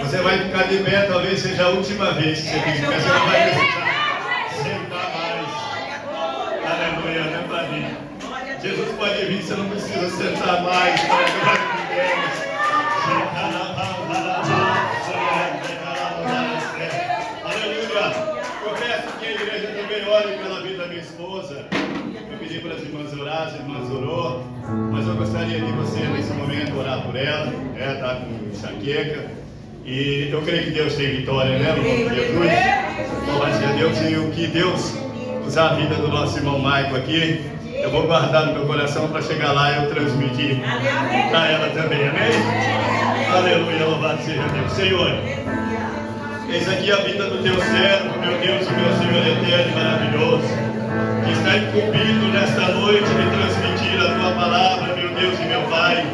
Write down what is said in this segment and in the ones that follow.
Você vai ficar de pé, talvez seja a última vez que você fica de pé, você não vai precisar sentar mais. Aleluia, né, para mim? Jesus pode vir, você não precisa sentar mais para a glória de Deus. Aleluia. Eu peço que a igreja também ore pela vida da minha esposa. Eu pedi para as irmãs orar, as irmãs orou, mas eu gostaria de você nesse momento orar por ela. Ela está com enxaqueca e eu creio que Deus tem vitória, né? No nome de Jesus. Louvado seja Deus. E o que Deus usar a vida do nosso irmão Maico aqui, eu vou guardar no meu coração para chegar lá e eu transmitir para ela também, amém? Aleluia, louvado seja Deus. Senhor, eis aqui a vida do teu servo, meu Deus e meu Senhor eterno e maravilhoso, que está incumbido nesta noite de transmitir a tua palavra, meu Deus e meu Pai,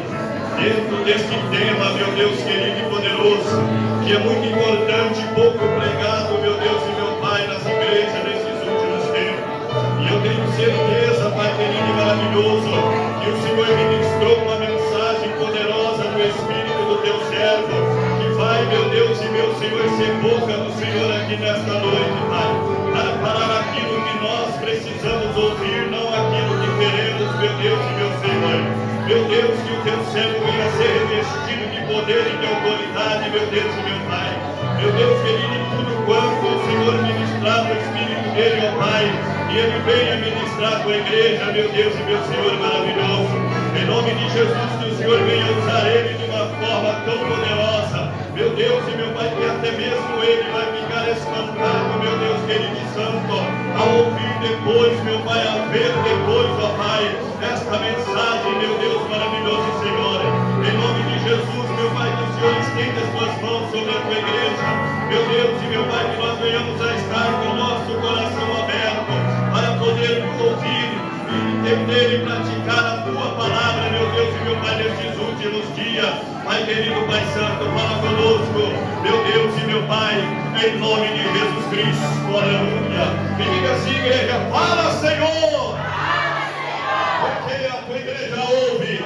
dentro deste tema, meu Deus querido e poderoso, que é muito importante e pouco pregado, meu Deus e meu Pai, nas igrejas nesses últimos tempos. E eu tenho certeza, Pai querido e maravilhoso, que o Senhor ministrou uma mensagem poderosa do Espírito do teu servo, que vai, meu Deus e meu Senhor, ser boca do Senhor aqui nesta noite, Pai, para falar aquilo que nós precisamos ouvir, não aquilo que queremos, meu Deus e meu Senhor. Meu Deus, que o teu servo venha ser revestido de poder e de autoridade, meu Deus e meu Pai. Meu Deus querido, em tudo quanto o Senhor ministrar no Espírito dele, ó Pai, e ele venha ministrar a tua igreja, meu Deus e meu Senhor maravilhoso. Em nome de Jesus, que o Senhor venha usar ele de uma forma tão poderosa, meu Deus e meu Pai, que até mesmo ele vai ficar espantado, meu Deus querido e santo, ao ouvir depois, meu Pai, ao ver depois, ó Pai, esta mensagem, meu Deus maravilhoso Senhor. Em nome de Jesus, meu Pai, que o Senhor estenda as tuas mãos sobre a tua igreja, meu Deus e meu Pai, que nós venhamos a estar com o nosso coração aberto para poder ouvir e entender e praticar a tua palavra, meu Deus e meu Pai, nestes últimos dias. Pai querido, Pai Santo, fala conosco, meu Deus e meu Pai, em nome de Jesus Cristo, aleluia. E diga assim, igreja, fala Senhor, porque a tua igreja ouve.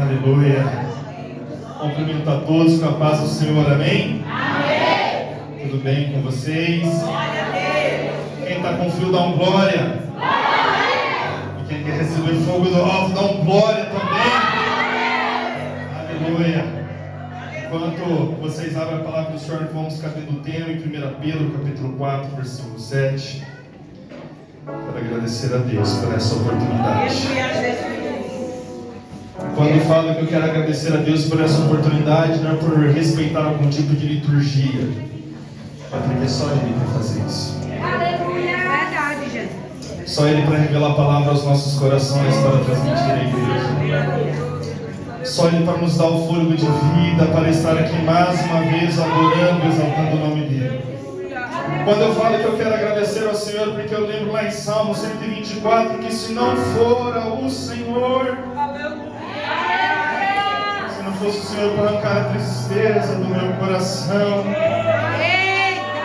Aleluia. Cumprimento a todos com a paz do Senhor, amém? Amém. Tudo bem com vocês? Glória a Deus. Quem está com frio dá um glória. Glória. E quem quer receber fogo do alto dá um glória também. Aleluia. Enquanto vocês abrem a palavra do Senhor, vamos cabendo o tema em 1 Pedro, capítulo 4, versículo 7. Para agradecer a Deus por essa oportunidade. Quando falo que eu quero agradecer a Deus por essa oportunidade, não é por respeitar algum tipo de liturgia, é porque só Ele para fazer isso. Aleluia, é verdade, Jesus. Só Ele para revelar a palavra aos nossos corações, para transmitir a igreja. Só Ele para nos dar o fôlego de vida, para estar aqui mais uma vez adorando, exaltando o nome dEle. Quando eu falo que eu quero agradecer ao Senhor, porque eu lembro lá em Salmo 124, que se não for o Senhor, se não fosse o Senhor para arrancar a tristeza do meu coração,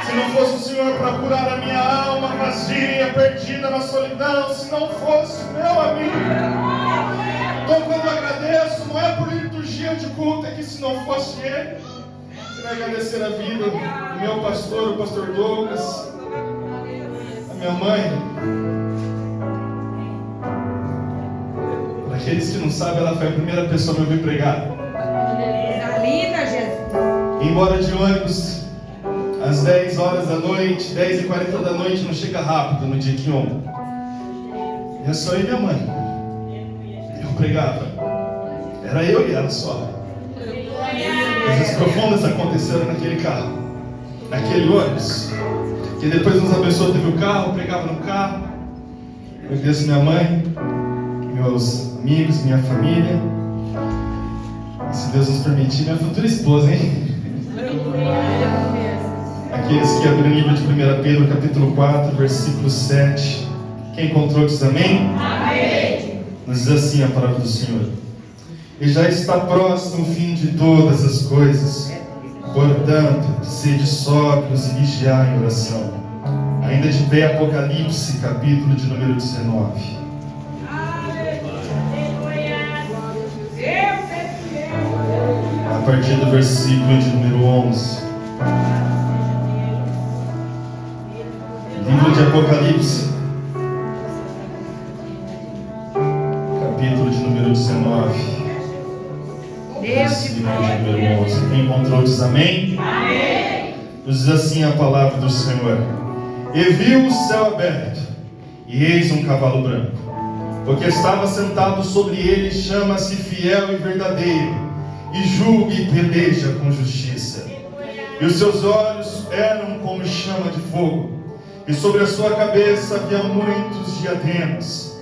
se não fosse o Senhor para curar a minha alma vazia, perdida na solidão, se não fosse meu amigo. Então quando eu agradeço, não é por liturgia de culto, é que se não fosse Ele, você vai agradecer a vida do meu pastor, o pastor Douglas, a minha mãe. Para aqueles que não sabem, ela foi a primeira pessoa a me ouvir pregar. Linda, Jesus. Embora de ônibus às 10 horas da noite, 10h40 da noite, não chega rápido no dia que ontem. Eu só eu e minha mãe. Eu pregava. Era eu e ela só. Coisas profundas aconteceram naquele carro, naquele ônibus. Que depois nos abençoou, teve o carro, eu pregava no carro. Eu agradeço minha mãe, meus amigos, minha família. E se Deus nos permitir, minha futura esposa, hein? Aqueles que abrem o livro de 1 Pedro, capítulo 4, versículo 7. Quem encontrou diz amém? Amém. Nos diz assim a palavra do Senhor. e já está próximo o fim de todas as coisas. Portanto, sede sóbrios e vigiai em oração. Ainda de pé, Apocalipse, capítulo de número 19. A partir do versículo de número 11. Livro de Apocalipse, capítulo de número 19. Versículo de número 11. Quem encontrou diz amém? Amém. Diz assim a palavra do Senhor: E viu o céu aberto, e eis um cavalo branco, porque estava sentado sobre ele, chama-se Fiel e Verdadeiro, e julga e peleja com justiça. E os seus olhos eram como chama de fogo, e sobre a sua cabeça havia muitos diademas,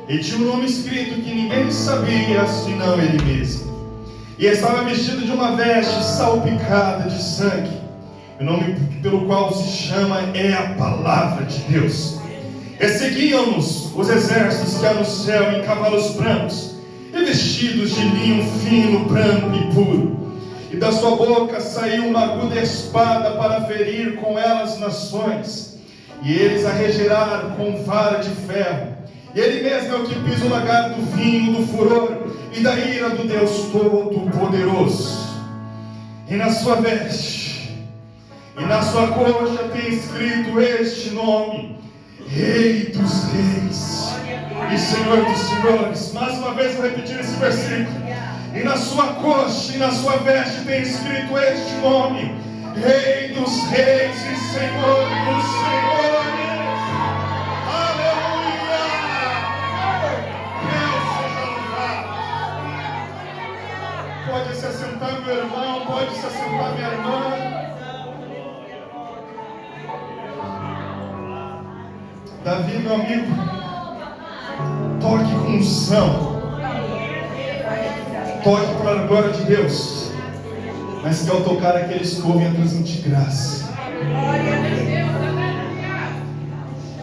e tinha um nome escrito que ninguém sabia senão ele mesmo. E estava vestido de uma veste salpicada de sangue. O nome pelo qual se chama é a Palavra de Deus. E seguiam-nos os exércitos que há no céu em cavalos brancos, e vestidos de linho fino, branco e puro. E da sua boca saiu uma aguda espada para ferir com ela as nações. E eles a regeraram com vara de ferro. E ele mesmo é o que pisa o lagar do vinho, do furor e da ira do Deus Todo-Poderoso. E na sua veste e na sua coxa tem escrito este nome: Rei dos Reis e Senhor dos Senhores. Mais uma vez vou repetir esse versículo. E na sua coxa e na sua veste tem escrito este nome: Rei dos Reis e Senhor dos Senhores. Pode se assentar, meu irmão, pode se assentar, minha irmã. Davi, meu amigo, toque com unção, toque para a glória de Deus, mas que ao tocar aqueles que ouvem a transmitir graça.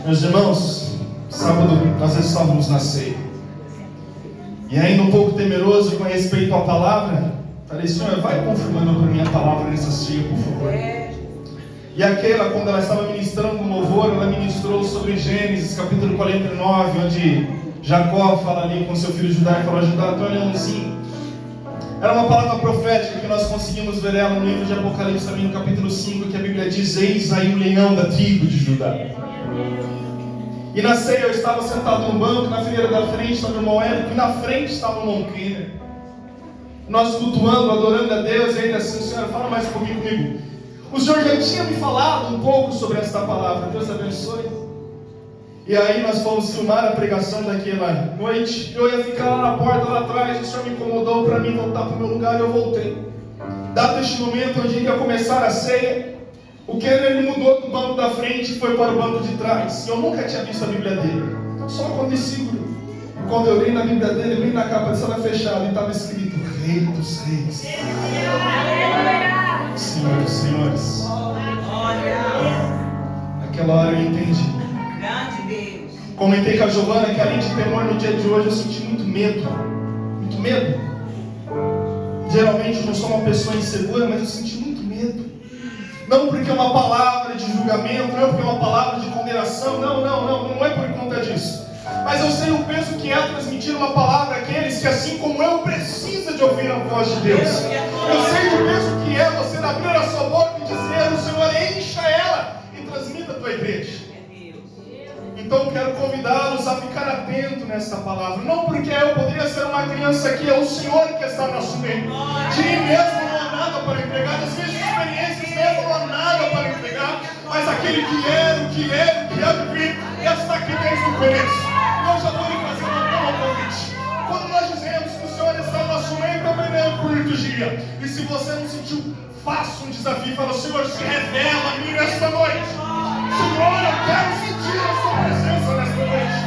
Meus irmãos, sábado nós estávamos na ceia. E ainda um pouco temeroso com respeito à palavra, falei: Senhor, vai confirmando para mim a palavra nessa ceia, por favor. E aquela, quando ela estava ministrando no louvor, ela ministrou sobre Gênesis, capítulo 49, onde Jacó fala ali com seu filho Judá e fala: Judá, tu é um leãozinho. Era uma palavra profética que nós conseguimos ver ela no livro de Apocalipse, também no capítulo 5, que a Bíblia diz: Eis aí o leão da tribo de Judá. E na ceia eu estava sentado no banco, na fileira da frente estava o irmão Érico, e na frente estava o irmão Kiner. Nós cultuando, adorando a Deus, e ainda assim: Senhor, fala mais comigo. O Senhor já tinha me falado um pouco sobre esta palavra, Deus abençoe. E aí nós fomos filmar a pregação daquela noite. Eu ia ficar lá na porta, lá atrás, o Senhor me incomodou para mim voltar para o meu lugar, e eu voltei. Dado este momento onde ia começar a ceia, o Kenner ele mudou do banco da frente e foi para o banco de trás. E eu nunca tinha visto a Bíblia dele, só aconteceu. Quando eu li na Bíblia dele, bem na capa de sala fechada, e estava escrito: Rei dos Reis, Senhor dos Senhores. Naquela hora eu entendi. Comentei com a Giovana que, além de temor, no dia de hoje eu senti muito medo. Muito medo. Geralmente eu não sou uma pessoa insegura, mas eu senti muito medo. Não porque é uma palavra de julgamento, não porque é uma palavra de condenação, não é por conta disso. Mas eu sei o peso que é transmitir uma palavra àqueles que, assim como eu, precisam de ouvir a voz de Deus. Eu sei o peso que é você abrir a sua boca e dizer: o Senhor, encha ela e transmita a tua igreja. Então eu quero convidá-los a ficar atento nessa palavra. Não porque eu poderia ser uma criança aqui, é o Senhor que está no nosso meio. De mim mesmo não há nada para entregar, das minhas experiências mesmo não há nada para entregar, mas aquele que há de vir está aqui desde o começo. Eu já vou lhe fazer um convite. Quando nós dizemos que o Senhor está no nosso meio, também não é um curto dia. E se você não sentiu, faça um desafio. Fala: Senhor, se revela a mim nesta noite. Senhor, eu quero sentir a sua presença nesta noite.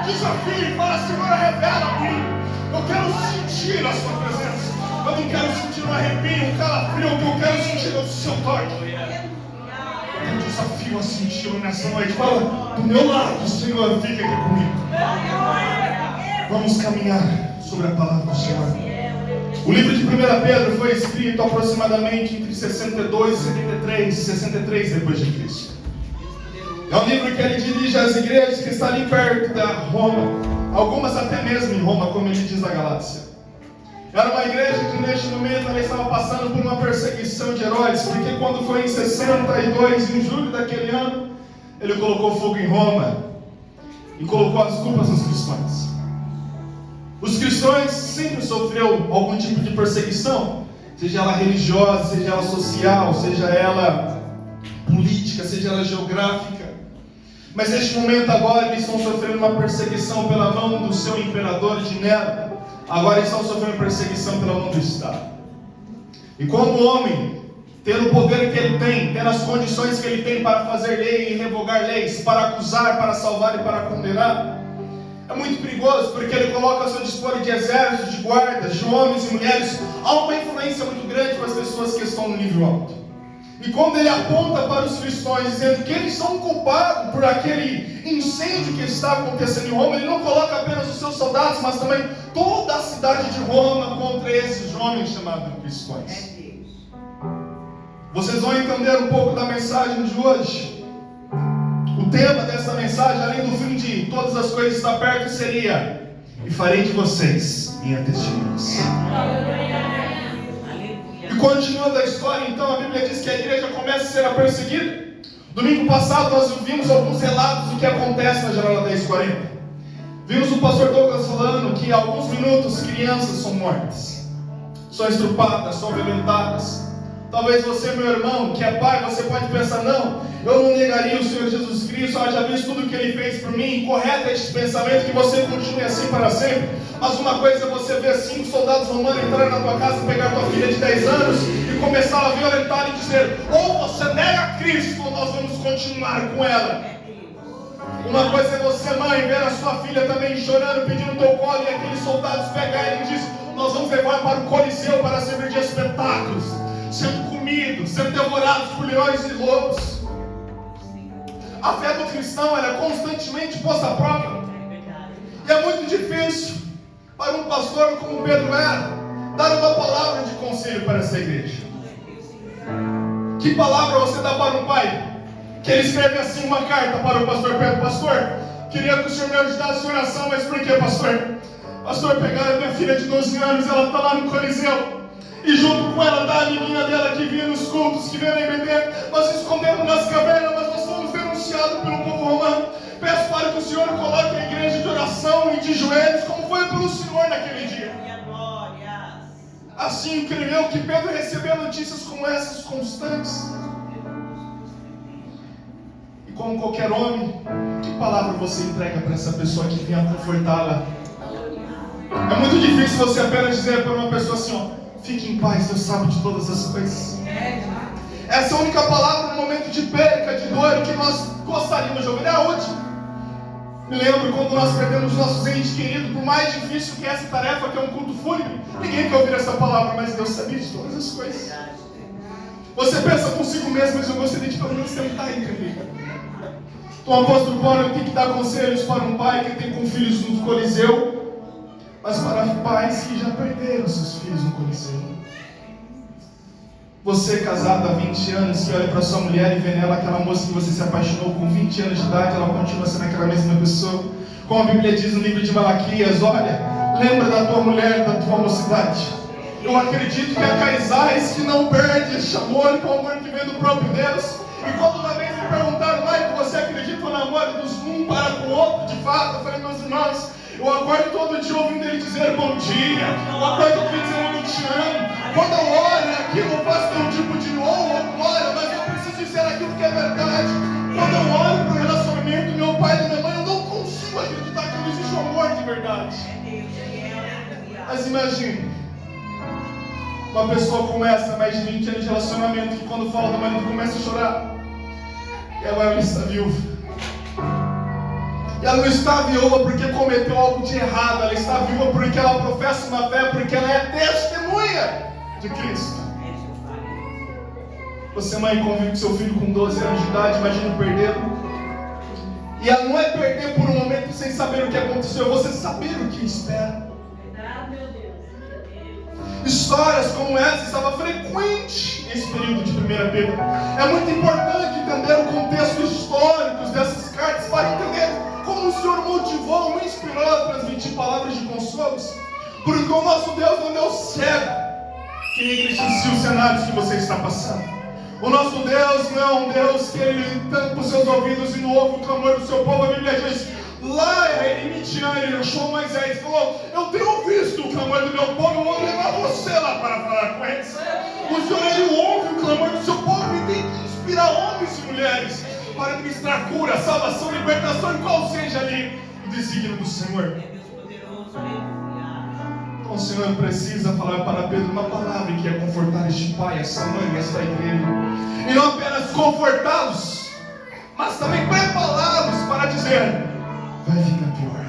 Desafio, fala: Senhor, revela a mim. Eu quero sentir a sua presença. Eu não quero sentir um arrepio, um calafrio. O que eu quero sentir é o seu toque. Eu desafio a sentir nessa noite. Fala: do meu lado, Senhor, fica aqui comigo. Vamos caminhar sobre a palavra do Senhor. O livro de 1 Pedro foi escrito aproximadamente entre 62 e 63 depois de Cristo. É um livro que ele dirige às igrejas que estão ali perto da Roma, algumas até mesmo em Roma, como ele diz na Galácia. Era uma igreja que neste momento ela estava passando por uma perseguição de Herodes, porque quando foi em 62, em julho daquele ano, ele colocou fogo em Roma e colocou as culpas nos cristãos. Os cristãos sempre sofreram algum tipo de perseguição, seja ela religiosa, seja ela social, seja ela política, seja ela geográfica. Mas neste momento agora eles estão sofrendo uma perseguição pela mão do seu imperador de Nero. Agora estão sofrendo perseguição pela mão do Estado. E como o homem, tendo o poder que ele tem, tendo as condições que ele tem para fazer lei e revogar leis, para acusar, para salvar e para condenar, é muito perigoso, porque ele coloca ao seu dispor de exércitos, de guardas, de homens e mulheres. Há uma influência muito grande para as pessoas que estão no nível alto. E quando ele aponta para os cristãos, dizendo que eles são culpados por aquele incêndio que está acontecendo em Roma, ele não coloca apenas os seus soldados, mas também toda a cidade de Roma contra esses homens chamados cristãos. Vocês vão entender um pouco da mensagem de hoje. O tema dessa mensagem, além do fim de todas as coisas estar perto, seria: e farei de vocês minhas testemunhas. E continuando a história, então, a Bíblia diz que a igreja começa a ser perseguida. Domingo passado nós vimos alguns relatos do que acontece na janela 1040. Vimos o pastor Douglas falando que em alguns minutos crianças são mortas, são estrupadas, são violentadas. Talvez você, meu irmão, que é pai, você pode pensar: não, eu não negaria o Senhor Jesus Cristo, eu já vi tudo o que Ele fez por mim. Correto este pensamento, que você continue assim para sempre. Mas uma coisa é você ver 5 soldados romanos entrarem na tua casa, pegar tua filha de 10 anos e começar a violentar e dizer: ou você nega Cristo, ou nós vamos continuar com ela. Uma coisa é você, mãe, ver a sua filha também chorando, pedindo teu colo, e aqueles soldados pegar ele e diz: nós vamos levar para o Coliseu para servir de espetáculos, sendo comidos, sendo devorados por leões e lobos. A fé do cristão ela é constantemente posta à prova. E é muito difícil para um pastor como Pedro era dar uma palavra de conselho para essa igreja. Que palavra você dá para um pai que ele escreve assim uma carta para o pastor Pedro: pastor, queria que o senhor me ajudasse em oração. Mas por que, pastor? Pastor, pegaram a minha filha de 12 anos, ela está lá no Coliseu, e junto com ela está a amiguinha dela que vinha nos cultos, que veio na IBD. Nós escondemos nas cavernas, mas nós fomos denunciados pelo povo romano. Peço para que o Senhor coloque a igreja de oração e de joelhos, como foi pelo Senhor naquele dia. Assim, creio eu que Pedro recebeu notícias como essas constantes. E como qualquer homem, que palavra você entrega para essa pessoa que vinha confortá-la? É muito difícil você apenas dizer para uma pessoa assim: ó, fique em paz, Deus sabe de todas as coisas. Essa é a única palavra no momento de perca, de dor, que nós gostaríamos de ouvir. É a última. Me lembro quando nós perdemos nossos entes queridos, por mais difícil que essa tarefa, que é um culto fúnebre, ninguém quer ouvir essa palavra, mas Deus sabia de todas as coisas. Você pensa consigo mesmo: mas eu gostaria de pelo menos tentar entender. Então o apóstolo Paulo tem que dar conselhos para um pai que tem com filhos no Coliseu, mas para pais que já perderam seus filhos no Coliseu. Você casado há 20 anos, que olha para sua mulher e vê nela aquela moça que você se apaixonou com 20 anos de idade, ela continua sendo aquela mesma pessoa. Como a Bíblia diz no livro de Malaquias: olha, lembra da tua mulher, da tua mocidade. Eu acredito que há casais que não perdem esse amor, que é o amor que vem do próprio Deus. E quando uma vez me perguntaram: Maico, você acredita no namoro dos um para com o outro? De fato, eu falei: meus irmãos, eu acordo todo dia ouvindo ele dizer bom dia, eu acordo todo dia dizendo eu te amo. Quando eu oro, aquilo eu faço um tipo de honra ou glória, mas eu preciso dizer aquilo que é verdade. Quando eu olho para o relacionamento do meu pai e da minha mãe, eu não consigo acreditar que não existe um amor de verdade. Mas imagine uma pessoa como essa, mais de 20 anos de relacionamento, que quando fala do marido começa a chorar. E agora ela está viúva. E ela não está viúva porque cometeu algo de errado. Ela está viúva porque ela professa uma fé, porque ela é testemunha de Cristo. Você, mãe, convive com seu filho com 12 anos de idade, imagina perdê-lo. E ela não é perder por um momento sem saber o que aconteceu, é você saber o que espera. Histórias como essa estavam frequentes nesse período de 1 Pedro. É muito importante entender o contexto histórico dessas cartas para entender como o Senhor motivou, me inspirou a transmitir palavras de consolos. Porque o nosso Deus não é Deus cego, que negligencia os cenários que você está passando. O nosso Deus não é um Deus que Ele tampa os seus ouvidos e não ouve o clamor do seu povo. A Bíblia diz, lá em Midian, Ele achou Moisés e falou, eu tenho visto o clamor do meu povo, eu vou levar você lá para falar com eles. O Senhor, Ele ouve o clamor do seu povo e tem que inspirar homens e mulheres para administrar cura, salvação, libertação, e qual seja ali o desígnio do Senhor. Então o Senhor precisa falar para Pedro uma palavra que é confortar este pai, essa mãe, esta igreja. E não apenas confortá-los, mas também prepará-los para dizer, vai ficar pior.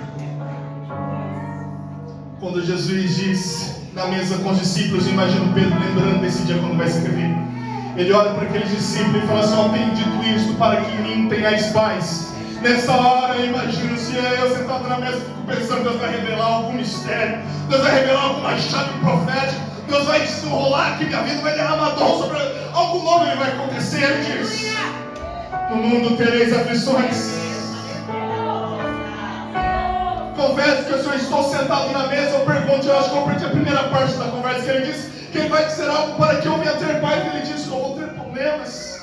Quando Jesus diz na mesa com os discípulos, eu imagino Pedro lembrando desse dia quando vai escrever. Ele olha para aqueles discípulos e fala assim, eu tenho dito isto para que em mim tenhais paz. Nessa hora eu imagino, se eu sentado na mesa fico pensando, Deus vai revelar algum mistério, Deus vai revelar alguma chave profética, Deus vai desenrolar aqui minha vida, vai derramar dom sobre algo novo, Ele vai acontecer. Ele diz, no mundo tereis aflições. Confesso que se eu estou sentado na mesa, eu pergunto, eu acho que eu perdi a primeira parte da conversa, que ele disse que ele vai dizer algo para que eu venha ter paz, ele disse que eu vou ter problemas.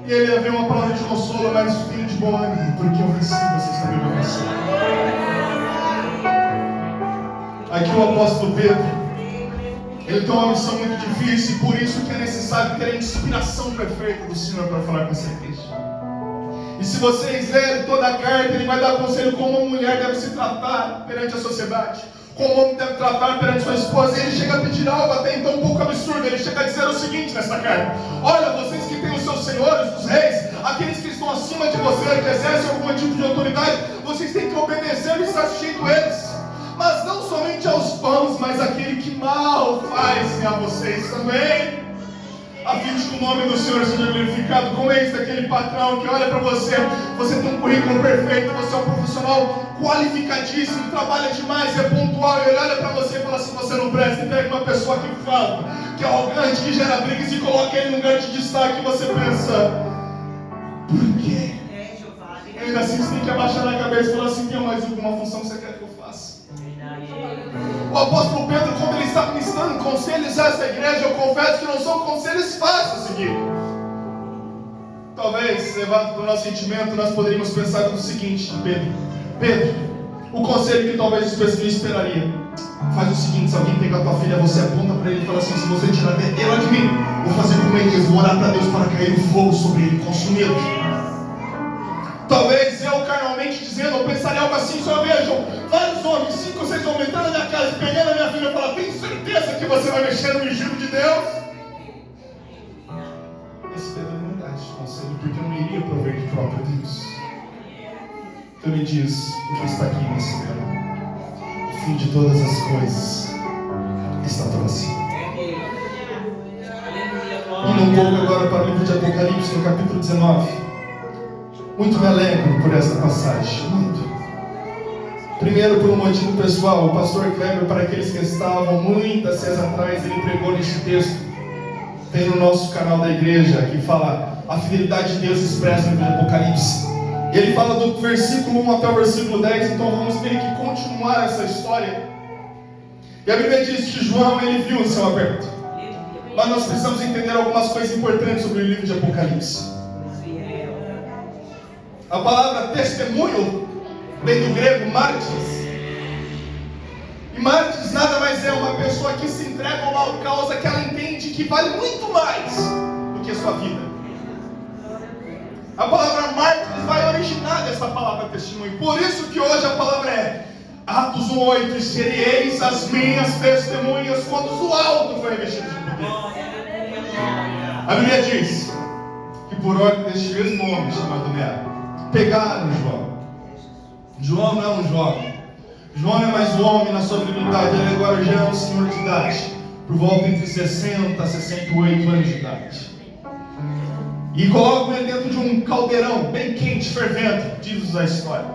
E ele ia ver uma palavra de consolo, mas filho de bom ânimo, porque eu venci, vocês também vão vencer. Aqui o apóstolo Pedro, ele tem uma missão muito difícil, e por isso que é necessário ter a inspiração perfeita do Senhor para falar com essa igreja. E se vocês lerem toda a carta, ele vai dar conselho como uma mulher deve se tratar perante a sociedade, como um homem deve tratar perante sua esposa. E ele chega a pedir algo até então um pouco absurdo. Ele chega a dizer o seguinte nessa carta: olha, vocês que têm os seus senhores, os reis, aqueles que estão acima de você, que exercem algum tipo de autoridade, vocês têm que obedecer e estar sujeito a eles. Mas não somente aos bons, mas aquele que mal faz a vocês também, a fim de que o nome do Senhor seja glorificado. Como é isso daquele patrão que olha para você, você tem um currículo perfeito, você é um profissional qualificadíssimo, trabalha demais, é pontual, e ele olha para você e fala assim, você não presta, e pega uma pessoa que falta, que é arrogante, que gera brigas e coloca ele num lugar de destaque, e você pensa, por quê? E ainda assim você tem que abaixar a cabeça e falar assim, tem mais alguma função que você quer que eu faça? O apóstolo Pedro, quando ele está ministrando conselhos a essa igreja, eu confesso que não são conselhos fáceis a seguir. Talvez, levado para o nosso sentimento, nós poderíamos pensar no seguinte: Pedro, o conselho que talvez o pessoal esperaria, faz o seguinte, se alguém pegar tua filha, você aponta para ele e fala assim, se você tirar ela de mim, vou fazer como ele diz, vou orar para Deus para cair o fogo sobre ele, consumi-lo. Talvez eu carnalmente dizendo, eu pensaria algo assim, só vejam vários homens, 5 ou 6 homens entrando na minha casa, pegando a minha filha e falando, tenho certeza que você vai mexer no ungido de Deus. Esse Pedro não dá esse conselho, porque eu não iria prover de próprio Deus. Então ele diz, o que está aqui nesse livro, o fim de todas as coisas está próximo. Indo um pouco agora para o livro de Apocalipse, no capítulo 19. Muito me alegro por esta passagem, muito. Primeiro, por um motivo pessoal, o pastor Kleber, para aqueles que estavam muitas vezes atrás, ele pregou neste texto. Tem no nosso canal da igreja, que fala a fidelidade de Deus expressa no livro de Apocalipse. Ele fala do versículo 1 até o versículo 10, então vamos meio que continuar essa história. E a Bíblia diz que João, ele viu o céu aberto. Mas nós precisamos entender algumas coisas importantes sobre o livro de Apocalipse. A palavra testemunho vem do grego mártires. E mártires nada mais é uma pessoa que se entrega a uma causa que ela entende que vale muito mais do que a sua vida. A palavra mártires vai originar dessa palavra testemunho. Por isso que hoje a palavra é Atos 1:8, e sereis as minhas testemunhas quando o alto foi revestido de poder. A Bíblia diz que por ordem deste mesmo homem chamado Nero, pegaram João. João não é um jovem. João é mais um homem na sua virilidade. Ele agora já é um senhor de idade, por volta entre 60 a 68 anos de idade. E colocam ele dentro de um caldeirão bem quente, fervendo, diz a história,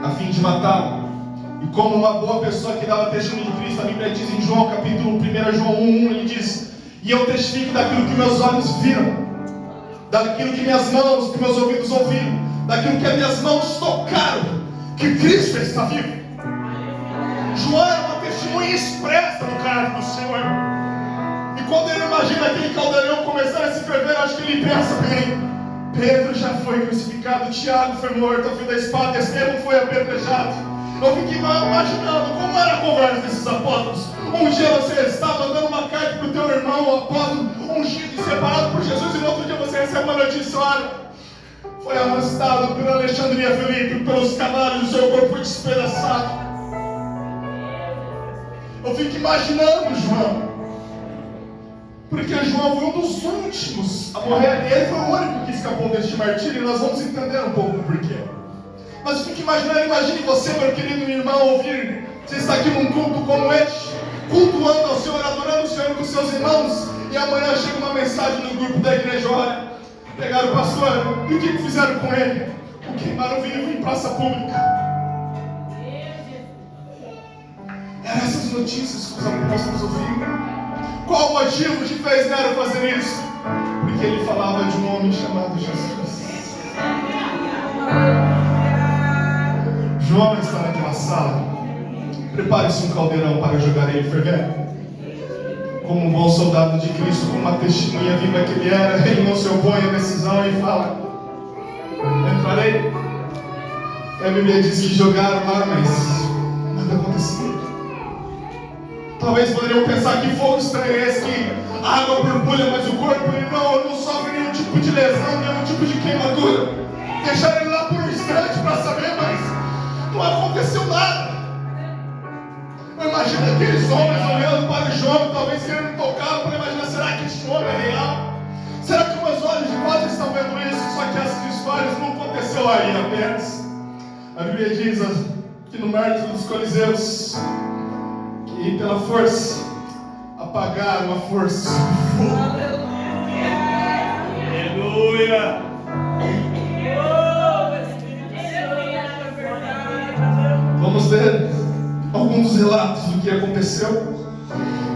a fim de matá-lo. E como uma boa pessoa que dava testemunho de Cristo, a Bíblia diz em João capítulo 1 João 1, ele diz: e eu testifico daquilo que meus olhos viram, daquilo que minhas mãos, que meus ouvidos ouviram, daquilo que as minhas mãos tocaram, que Cristo está vivo. João era uma testemunha expressa do caráter do Senhor. E quando ele imagina aquele caldeirão começar a se ferver, acho que ele pensa bem: Pedro já foi crucificado, Tiago foi morto ao fio da espada, Estevão foi apedrejado. Eu fiquei imaginando como era a conversa desses apóstolos. Um dia você está mandando uma carta para o teu irmão, o apóstolo, ungido e separado por Jesus, e no outro dia você recebe uma notícia: olha, foi arrastado por Alexandria Filipe, pelos cavalos, o seu corpo foi despedaçado. Eu fico imaginando João, porque João foi um dos últimos a morrer, e ele foi o único que escapou deste martírio, e nós vamos entender um pouco o porquê. Mas eu fico imaginando, imagine você, meu querido irmão, ouvir, você está aqui num culto como este, cultuando ao Senhor, adorando o Senhor com seus irmãos, e amanhã chega uma mensagem no grupo da igreja: olha, pegaram o pastor, e o que fizeram com ele? O queimaram vivo em praça pública. Eram essas notícias que os apóstolos ouviram. Qual o motivo que fez Nero fazer isso? Porque ele falava de um homem chamado Jesus. João está naquela sala. Prepare-se um caldeirão para jogar ele fervendo. Como um bom soldado de Cristo, como uma testemunha viva que ele era, ele não se opõe à decisão e fala: entrarei. E a Bíblia diz que jogaram lá, mas nada aconteceu. Talvez poderiam pensar: que fogo estranho é esse, que a água borbulha, mas o corpo ele não sofre nenhum tipo de lesão, nenhum tipo de queimadura. Deixaram ele lá por um instante para saber, mas não aconteceu nada. Eu imagino aqueles homens olhando para o João, talvez querendo tocá-lo, para imaginar: será que esse homem é real? Será que meus olhos de fato estão vendo isso? Só que essas histórias não aconteceu aí apenas. A Bíblia diz que no mártir dos Coliseus, e pela força apagaram a força do fogo. Aleluia! Vamos ler alguns dos relatos do que aconteceu.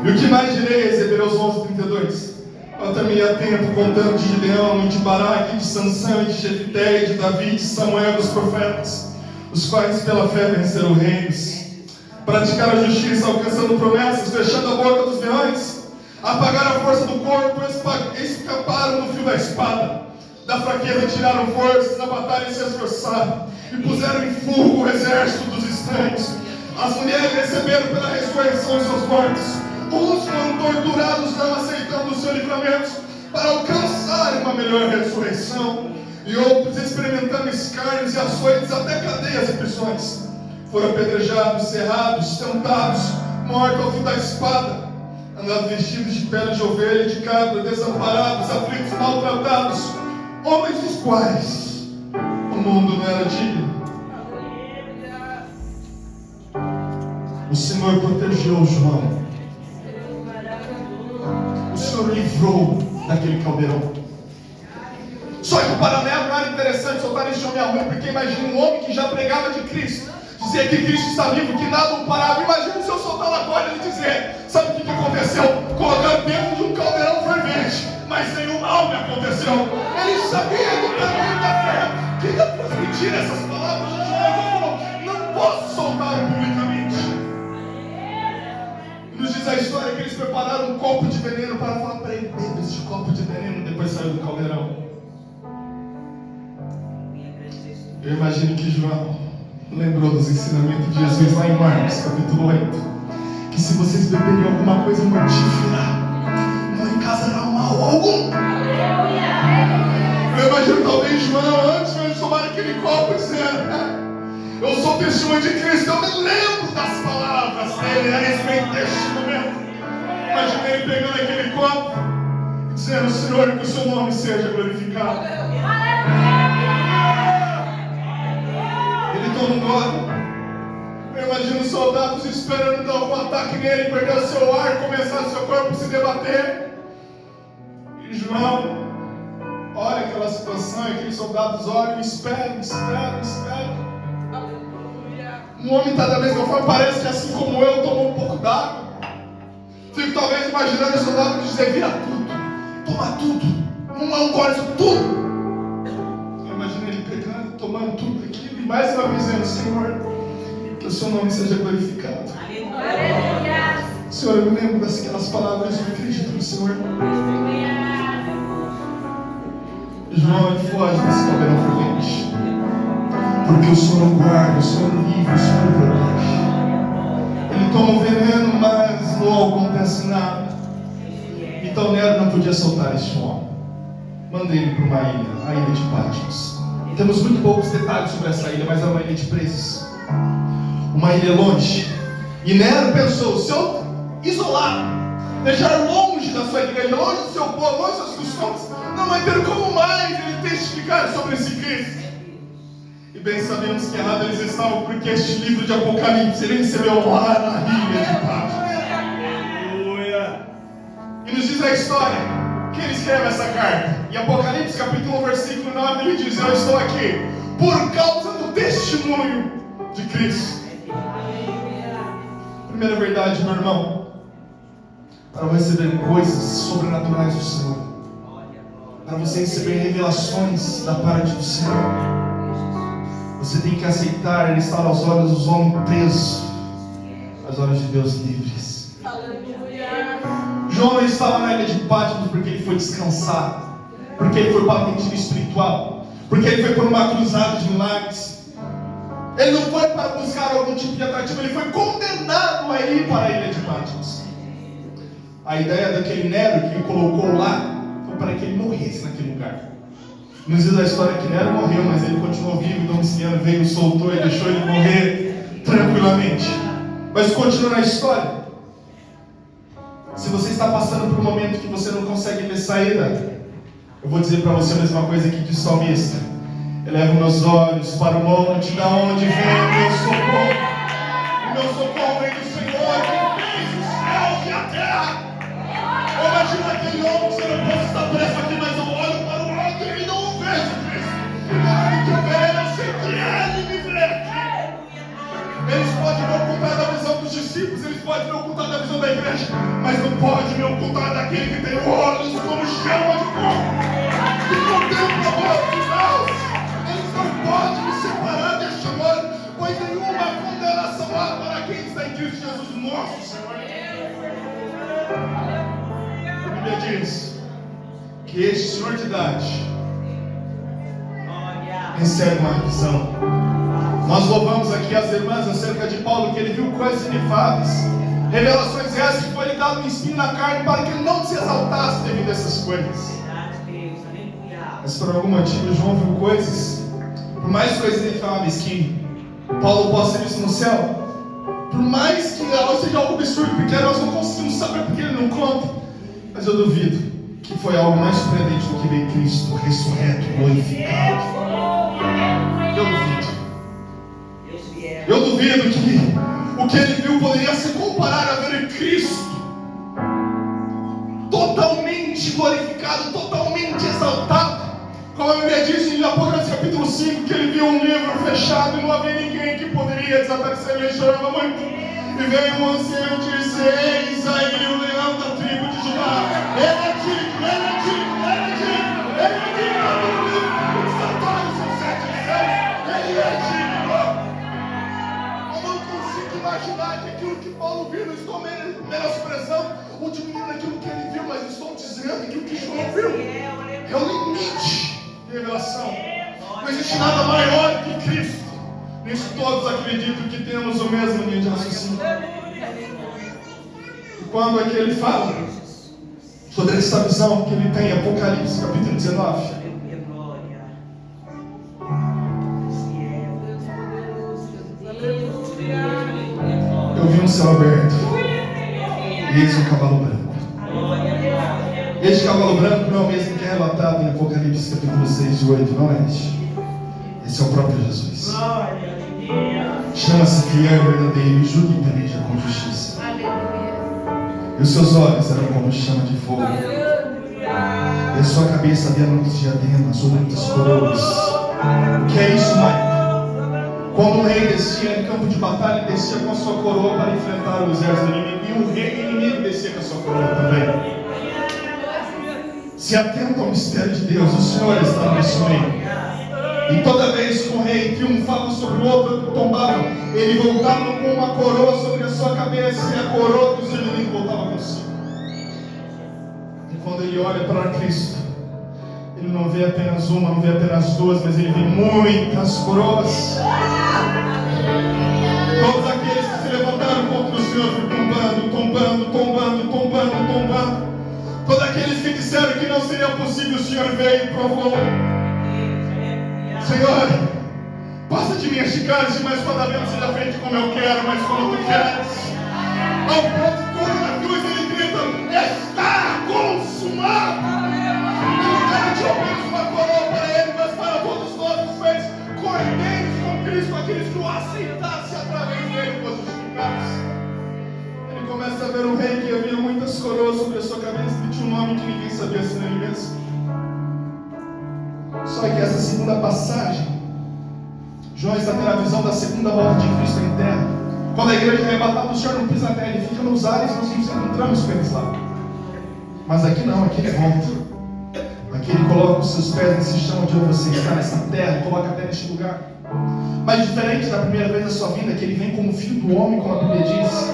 E o que mais direi? Hebreus 11:32. Eu também ia tempo contando de Gideão, de Baraque, de Sansão, de Jefité, de Davi, de Samuel, dos profetas, os quais pela fé venceram reinos, praticaram a justiça, alcançando promessas, fechando a boca dos leões, apagaram a força do corpo, escaparam no fio da espada, da fraqueza tiraram forças, na batalha se esforçaram, e puseram em fogo o exército dos estranhos. As mulheres receberam pela ressurreição os seus mortos, uns foram torturados não aceitando o seu livramento, para alcançar uma melhor ressurreição, e outros experimentando escárnios e açoites, até cadeias e prisões. Foram apedrejados, serrados, tentados, mortos ao fio da espada, andaram vestidos de pele de ovelha e de cabra, desamparados, aflitos, maltratados, homens dos quais o mundo não era digno. O Senhor protegeu João. O Senhor livrou daquele caldeirão. Só que o paralelo não era interessante soltar esse homem a ruim, porque imagina um homem que já pregava de Cristo, dizia que Cristo está vivo, que nada o parava. Imagina se eu soltar na corda e dizer: sabe o que aconteceu? Colocaram dentro de um caldeirão fervente, mas nenhum mal me aconteceu. Ele sabia do tamanho da fé. Queria transmitir essas palavras de João, então falou: não posso soltar publicamente. Nos diz a história que eles prepararam um copo de veneno para falar para ele: beba este copo de veneno. Depois saiu do caldeirão. Eu imagino que João lembrou dos ensinamentos de Jesus lá em Marcos capítulo 8, que se vocês beberem alguma coisa mortífera, não encausará mal algum. Eu imagino talvez João, antes de tomar aquele copo, dizendo: eu sou testemunho de Cristo, eu me lembro das palavras dele a respeito deste momento. Imaginei ele pegando aquele copo e dizendo: Senhor, que o seu nome seja glorificado. Ele toma um gole. Eu imagino os soldados esperando dar algum ataque nele, perder o seu ar, começar o seu corpo a se debater. E João olha aquela situação, e aqueles soldados olham e esperam. Um homem está da mesma forma, parece que assim como eu, tomou um pouco d'água. Fico talvez imaginando esse soldado dizer: vira tudo, toma tudo, não corre tudo. Eu imagino ele pegando, tomando tudo aquilo e mais uma vez dizendo: Senhor, que o seu nome seja glorificado. Senhor, eu me lembro daquelas palavras, eu acredito no Senhor. João, ele foge desse caldeirão fervente, porque o Senhor o guarda, o Senhor o livra, o Senhor o protege. Ele toma o veneno, mas não acontece nada. Então Nero não podia soltar este homem. Mandei ele para uma ilha, a ilha de Patmos. Temos muito poucos detalhes sobre essa ilha, mas é uma ilha de presos, uma ilha longe. E Nero pensou: se eu isolar, deixar longe da sua igreja, longe do seu povo, longe dos seus costumes, não vai ter como mais ele testificar sobre esse Cristo. E bem sabemos que errado eles estavam, porque este livro de Apocalipse ele recebeu lá na ilha de Patmos. Aleluia. E nos diz a história que ele escreve essa carta. Em Apocalipse capítulo 1, versículo 9, ele diz: eu estou aqui por causa do testemunho de Cristo. Primeira verdade, meu irmão, para receber coisas sobrenaturais do Senhor, para você receber revelações da parte do Senhor, você tem que aceitar Ele estar aos olhos dos homens presos, aos olhos de Deus livres. João estava na ilha de Patmos porque ele foi descansar, porque ele foi para a mentira espiritual, porque ele foi por uma cruzada de milagres. Ele não foi para buscar algum tipo de atrativo, ele foi condenado a ir para a ilha de Patmos. A ideia daquele Nero que ele colocou lá foi para que ele morresse naquele lugar. Nos diz a história que Nero morreu, mas ele continuou vivo. Domiciano veio, soltou e deixou ele morrer tranquilamente. Mas continua na história. Se você está passando por um momento que você não consegue ver saída, eu vou dizer para você a mesma coisa que diz o salmista: elevo meus olhos para o monte, da onde vem o meu socorro. O meu socorro vem do Senhor, que fez os céus e a terra. Eu imagino aquele homem: você não pode estar preso aqui, mas eu olho para o alto e não o vejo Cristo. E na hora que eu ver, eu sei que Ele me vê aqui. Eles podem me ocultar da visão dos discípulos, eles podem me ocultar da visão da igreja, mas não pode me ocultar daquele que tem olhos como chama de fogo, que contempla a voz de Deus. Eles não podem me separar deste amor, pois nenhuma condenação há para quem está em Cristo Jesus, nosso Senhor. A Bíblia diz que este Senhor de idade recebe uma visão. Nós louvamos aqui as irmãs acerca de Paulo, que ele viu coisas inefáveis, revelações reais, que foi lhe dado um espinho na carne para que ele não se exaltasse devido a essas coisas. Mas por algum motivo João viu coisas, por mais coisas inefáveis que Paulo possa ter visto no céu, por mais que seja algo absurdo, porque nós não conseguimos saber porque ele não conta, mas eu duvido que foi algo mais surpreendente do que ver Cristo ressurreto, glorificado. Eu duvido que o que ele viu poderia se comparar a ver Cristo totalmente glorificado, totalmente exaltado. Como a Bíblia diz em Apocalipse capítulo 5, que ele viu um livro fechado e não havia ninguém que poderia desaparecer. Ele chorava muito. E veio um ancião e disse: eis aí o leão da tribo de Judá. Ele é digno, ele é digno, ele é digno, ele é digno. Os santuários são 7 céus. Ele é digno. Imaginar que aquilo que Paulo viu, não estou menosprezando ou diminuindo aquilo que ele viu, mas estou dizendo que o que João viu é o limite de revelação. Não existe nada maior que Cristo. Nisso todos acreditam que temos o mesmo nível de raciocínio. E quando é que ele fala sobre essa visão que ele tem em Apocalipse capítulo 19? Eu vi um céu aberto e eis um cavalo branco. Este cavalo branco não é o mesmo que é relatado em Apocalipse capítulo 6 e 8, não é este. Esse é o próprio Jesus. Chama-se fiel e verdadeiro, e julga e peleja com justiça. E os seus olhos eram como chama de fogo, e a sua cabeça havia muitos diademas ou muitas coroas. O que é isso, Mike? Quando o rei descia em campo de batalha, ele descia com a sua coroa para enfrentar o exército inimigo. E o rei inimigo descia com a sua coroa também. Se atenta ao mistério de Deus, o Senhor está no nosso meio. E toda vez que o rei triunfava sobre o outro, tombava, ele voltava com uma coroa sobre a sua cabeça e a coroa dos inimigos voltava consigo. E quando ele olha para Cristo, ele não vê apenas uma, não vê apenas duas, mas ele vê muitas coroas. Todos aqueles que se levantaram contra o Senhor foram tombando. Todos aqueles que disseram que não seria possível, o Senhor veio e provou. Senhor, passa de mim este cálice, mas quando a vida seja feita como eu quero, mas como tu queres. Ao ponto que na cruz ele grita: está consumado. E não garantiu apenas uma coroa para ele, mas para todos nós os fez cordeiros com Cristo, aqueles que o aceitassem através dele fossem justificados. Ele começa a ver o rei que havia muitas coroas sobre a sua cabeça e tinha um nome que ninguém sabia ser ele mesmo. Só que essa segunda passagem, João está tendo a visão da segunda volta de Cristo em terra. Quando a igreja é arrebatada, o Senhor não pisa na terra, ele fica nos ares, nós nos encontramos com eles lá. Mas aqui não, aqui ele volta. Aqui ele coloca os seus pés nesse chão onde você está, nessa terra, coloca a pé neste lugar. Mas diferente da primeira vez da sua vida, que ele vem como filho do homem, como a Bíblia diz,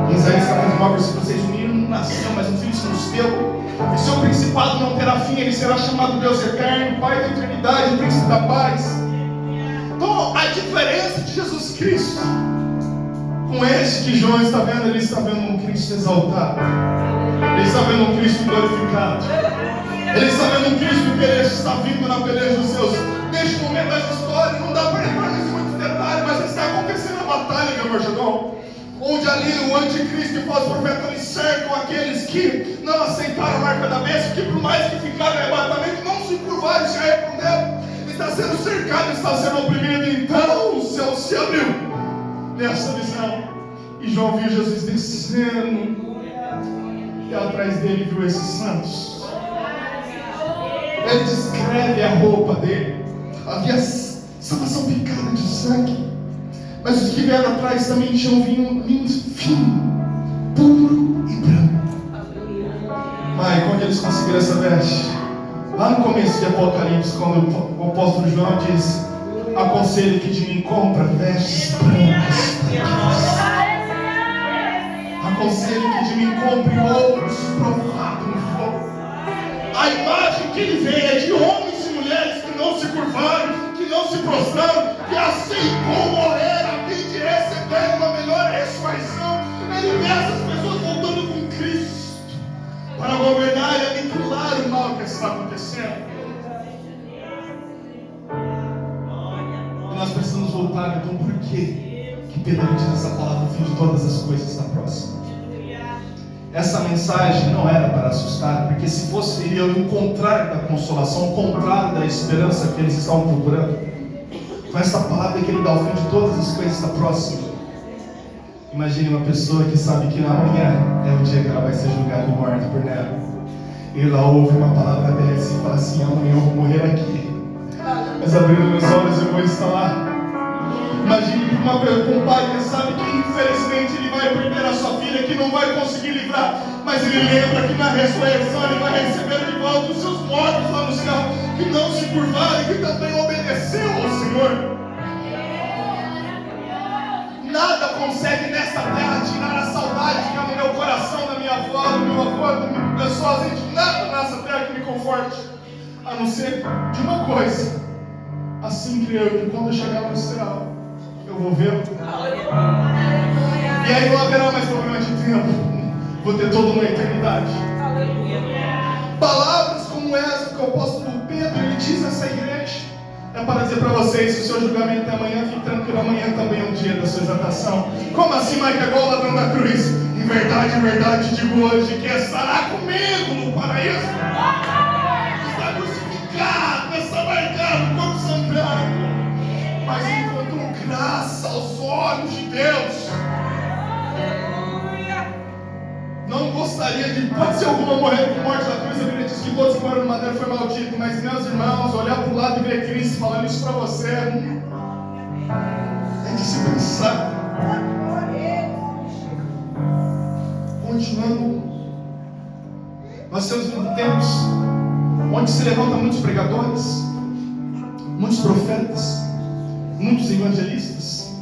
em Isaías capítulo 9, versículo 6, o menino não nasceu, mas um filho se nos deu. E seu principado não terá fim, ele será chamado Deus eterno, Pai da eternidade, o príncipe da paz. Então, a diferença de Jesus Cristo com esse que João está vendo, ele está vendo um Cristo exaltado, ele está vendo um Cristo glorificado, ele está vendo um Cristo que ele está vindo na peleja dos seus. Neste momento dessa história, não dá para entrar em muitos detalhes, mas está acontecendo a batalha de Armagedon, onde ali o anticristo e o falso profeta eles cercam aqueles que não aceitaram a marca da besta, que por mais que ficaram em arrebatamento, não se curvaram e se arrependeram. Está sendo cercado, está sendo oprimido. Então o céu se abriu nessa visão, e João viu Jesus descendo, e atrás dele viu esses santos. Ele descreve a roupa dele, havia salvação picada de sangue, mas os que vieram atrás também tinham vinho fino, puro e branco. Mas quando eles conseguiram essa veste, lá no começo de Apocalipse, quando o apóstolo João diz: aconselho que de mim compra vestes brancas, aconselho que de mim compre ouros provados no fogo. A imagem que ele vê é de homens e mulheres que não se curvaram, que não se prostraram, que aceitou morrer a fim de receber uma melhor ressurreição. Ele vê essas pessoas voltando com Cristo para governar e aniquilar o mal que está acontecendo. E nós precisamos voltar. Então por que Pedro diz essa palavra: o fim de todas as coisas está próximo? Essa mensagem não era para assustar, porque se fosse, iriam encontrar da consolação, o contrário da esperança que eles estavam procurando. Com essa palavra que ele dá: o fim de todas as coisas está próximo. Imagine uma pessoa que sabe que amanhã é o dia que ela vai ser julgada e morta por nela. E ela ouve uma palavra dessa e fala assim: amanhã eu vou morrer aqui, mas abrindo meus olhos eu vou estar lá. Imagine um pai que sabe que infelizmente ele vai perder a sua filha, que não vai conseguir livrar, mas ele lembra que na ressurreição ele vai receber de volta os seus mortos lá no céu, que não se curvaram e que também obedeceu ao Senhor. Nada consegue nesta terra tirar a saudade que há no meu coração, da minha avó, do meu avô, do meu pessoal. Nada nessa terra que me conforte, a não ser de uma coisa: assim creio que quando eu chegar no céu, eu vou vê-lo. E aí não haverá mais problema de tempo, vou ter toda uma eternidade. Palavras como essa que o apóstolo Pedro ele diz nessa igreja é para dizer para vocês: se o seu julgamento é amanhã, fique tranquilo, amanhã também é um dia da sua exaltação. Como assim, Mike? É igual o ladrão da cruz. Em verdade, digo hoje que estará comigo no paraíso. Está crucificado, está marcado, corpo sangrando, mas encontrou graça aos olhos de Deus. Não gostaria de, pode ser alguma morrer com morte da cruz, a Bíblia diz que todos que moram no madeiro foi maldito, mas meus irmãos, olhar para o lado e ver Cristo falando isso para você, É de se pensar. Continuando, nós temos vivido tempos onde se levantam muitos pregadores, muitos profetas, muitos evangelistas,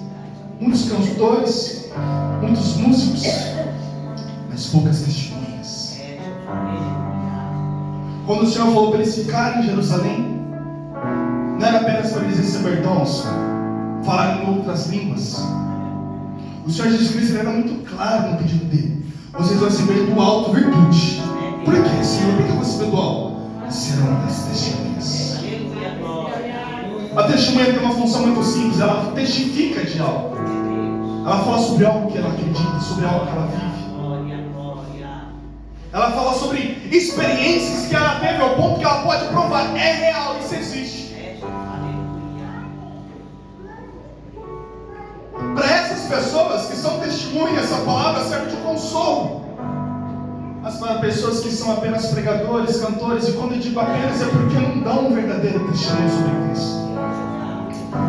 muitos cantores, muitos músicos, mas poucas testemunhas. Quando o Senhor falou para eles ficarem em Jerusalém, não era apenas para eles receber dons, falar em outras línguas. O Senhor Jesus Cristo era muito claro no pedido dele: vocês vão receber do alto virtude. Por que, Senhor? Por que eu vou receber do alto? Serão das testemunhas. A testemunha tem uma função muito simples. Ela testifica de algo. Ela fala sobre algo que ela acredita, sobre algo que ela vive. Ela fala sobre experiências que ela teve ao ponto que ela pode provar: é real, isso existe. Para essas pessoas que são testemunhas, essa palavra serve de consolo. Mas para pessoas que são apenas pregadores, cantores, e quando eu digo apenas é porque não dão um verdadeiro testemunho sobre Cristo.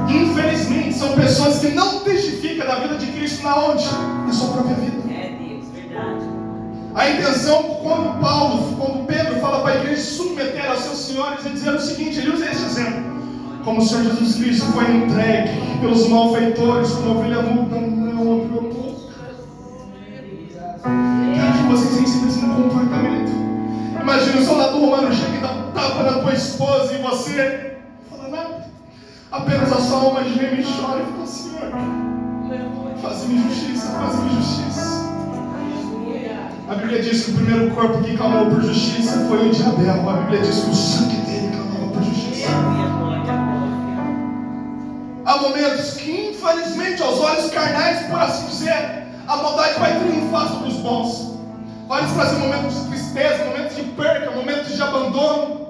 Infelizmente, são pessoas que não testificam da vida de Cristo na onde? Na sua própria vida. É Deus, verdade. A intenção, quando Pedro fala para a igreja submeter aos seus senhores, é dizer o seguinte: ele usa esse exemplo. Como o Senhor Jesus Cristo foi entregue pelos malfeitores, como ovelha muda, não abriu a boca. Quero que vocês ensinam esse comportamento. Imagina o soldado romano chega e dá um tapa na tua esposa e você não fala nada. Apenas a sua alma geme e chora e fala: Senhor, faz-me justiça, faz-me justiça. A Bíblia diz que o primeiro corpo que clamou por justiça foi o de Abel. A Bíblia diz que o sangue dele clamava por justiça. Há momentos que, infelizmente, aos olhos carnais, por assim dizer, a maldade vai triunfar sobre os bons. Vai nos trazer momentos de tristeza, momentos de perca, momentos de abandono.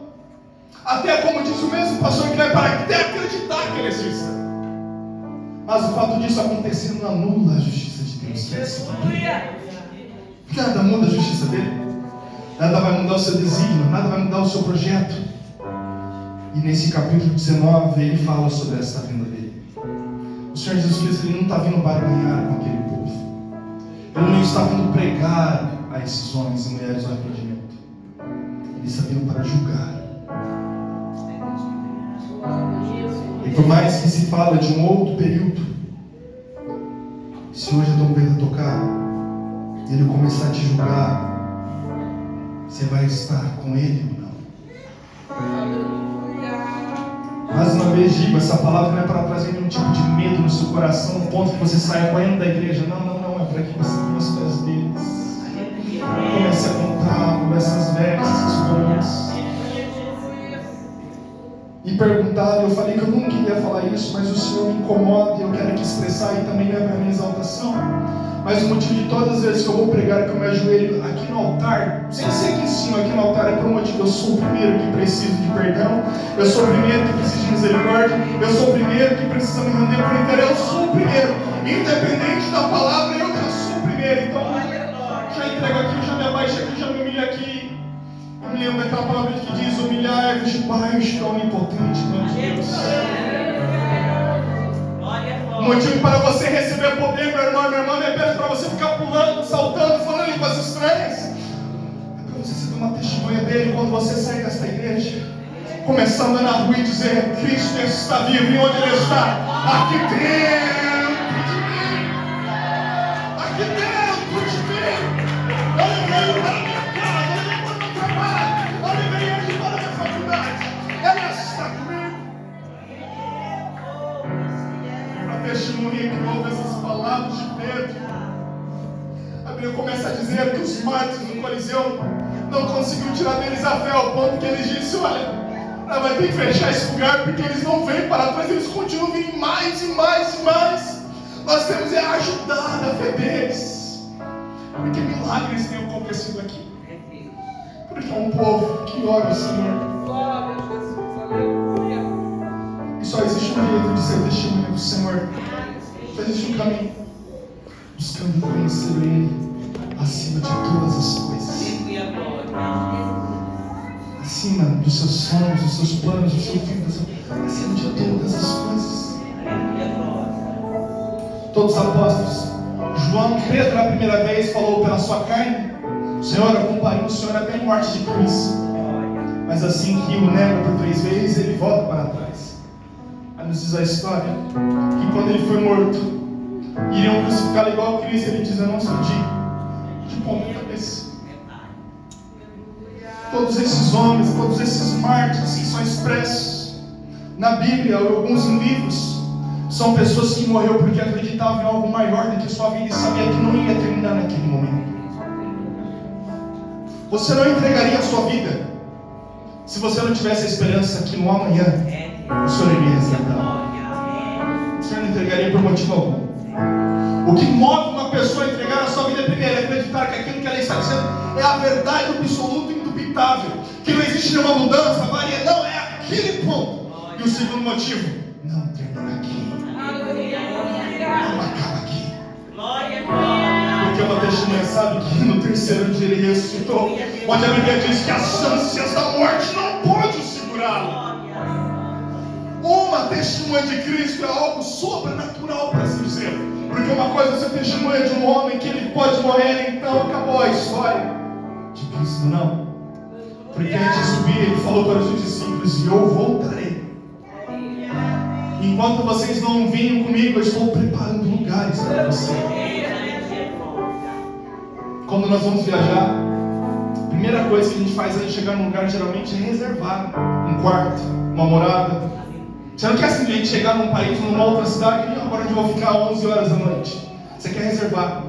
Até, como diz o mesmo pastor, que vai para até acreditar que ele existe. Mas o fato disso acontecer não anula a justiça de Deus. Nada muda a justiça dele. Nada vai mudar o seu desígnio, nada vai mudar o seu projeto. E nesse capítulo 19 ele fala sobre essa vinda dele. O Senhor Jesus Cristo, ele não está vindo barganhar com aquele povo. Ele não está vindo pregar a esses homens e mulheres o arrependimento. Ele está vindo para julgar. E por mais que se fala de um outro período, se hoje a trombeta tocar e ele começar a te julgar, você vai estar com ele ou não? Mais uma vez digo, essa palavra não é para trazer nenhum tipo de medo no seu coração, no ponto que você saia correndo da igreja. Não, é para que você venha aos pés deles. Comece a contar essas vestes, essas coroas. E perguntar, eu falei que eu não queria falar isso, mas o Senhor me incomoda e eu quero aqui expressar, e também é para minha exaltação. Mas o motivo de todas as vezes que eu vou pregar, que eu me ajoelho aqui no altar, sem ser aqui em cima, aqui no altar, é por um motivo: eu sou o primeiro que preciso de perdão, eu sou o primeiro que precisa de misericórdia, eu sou o primeiro que precisa me render por inteiro, eu sou o primeiro, independente da palavra, eu já sou o primeiro. Então, já entrego aqui, já me abaixo aqui, já me humilho aqui. Eu me lembro daquela palavra que diz: humilhar-vos debaixo da onipotente mão de Deus. O motivo para você receber poder, meu irmão, minha irmã, não é apenas para você ficar pulando, saltando, falando línguas estranhas. É para você ser uma testemunha dele quando você sair desta igreja, começar a andar na rua e dizer: Cristo está vivo. E onde ele está? Aqui dentro de mim. Aqui dentro de mim. Ele veio para a minha casa, ele veio para o meu trabalho, ele veio aqui para a minha faculdade. Ele está comigo. A testemunha que ouve essas palavras de Pedro, a Bíblia começa a dizer que os mártires do Coliseu não conseguiram tirar deles a fé, ao ponto que eles disseram: olha, nós vamos ter que fechar esse lugar, porque eles não vêm para trás, eles continuam vindo mais e mais e mais. Nós temos que ajudar a fé deles, porque milagres têm acontecido aqui, porque é um povo que ora ao Senhor. Glória a Jesus, aleluia. E só existe um jeito de ser testemunha do Senhor. Só existe um caminho: buscando conhecer Ele acima de todas as coisas, acima dos seus sonhos, dos seus planos, do seu filho, acima de todas as coisas. todos os apóstolos. João, Pedro, a primeira vez, falou pela sua carne: Senhor, eu acompanho o Senhor até a morte de cruz. Mas assim que o nega por 3 vezes, ele volta para trás. Aí nos diz a história que quando ele foi morto, iriam crucificá-lo igual a Cristo. Ele diz: eu não sou digno de pôr minha cabeça. Todos esses homens, todos esses mártires que são expressos na Bíblia ou alguns em livros, são pessoas que morreram porque acreditavam em algo maior do que sua vida e sabia que não ia terminar naquele momento. Você não entregaria a sua vida se você não tivesse a esperança que no amanhã o Senhor iria resgatar. Você não entregaria por motivo algum. O que move uma pessoa a entregar a sua vida primeiro é acreditar que aquilo que ela está dizendo é a verdade absoluta e indubitável, que não existe nenhuma mudança, varia, não, é aquele ponto. E o segundo motivo: não termina aqui, não acaba aqui. Porque uma testemunha sabe que no terceiro dia ele ressuscitou, onde a Bíblia diz que as ânsias da morte não podem segurá-lo. Uma testemunha de Cristo é algo sobrenatural, para assim dizer. Porque uma coisa é ser testemunha de um homem que ele pode morrer, então acabou a história. De Cristo não. Porque antes de subir, ele falou para os discípulos: e eu voltarei. Enquanto vocês não vinham comigo, eu estou preparando lugares para vocês. Quando nós vamos viajar, a primeira coisa que a gente faz antes de chegar num lugar geralmente é reservar um quarto, uma morada. Você não quer simplesmente chegar num país, numa outra cidade, e agora eu vou ficar 11 horas da noite. Você quer reservar.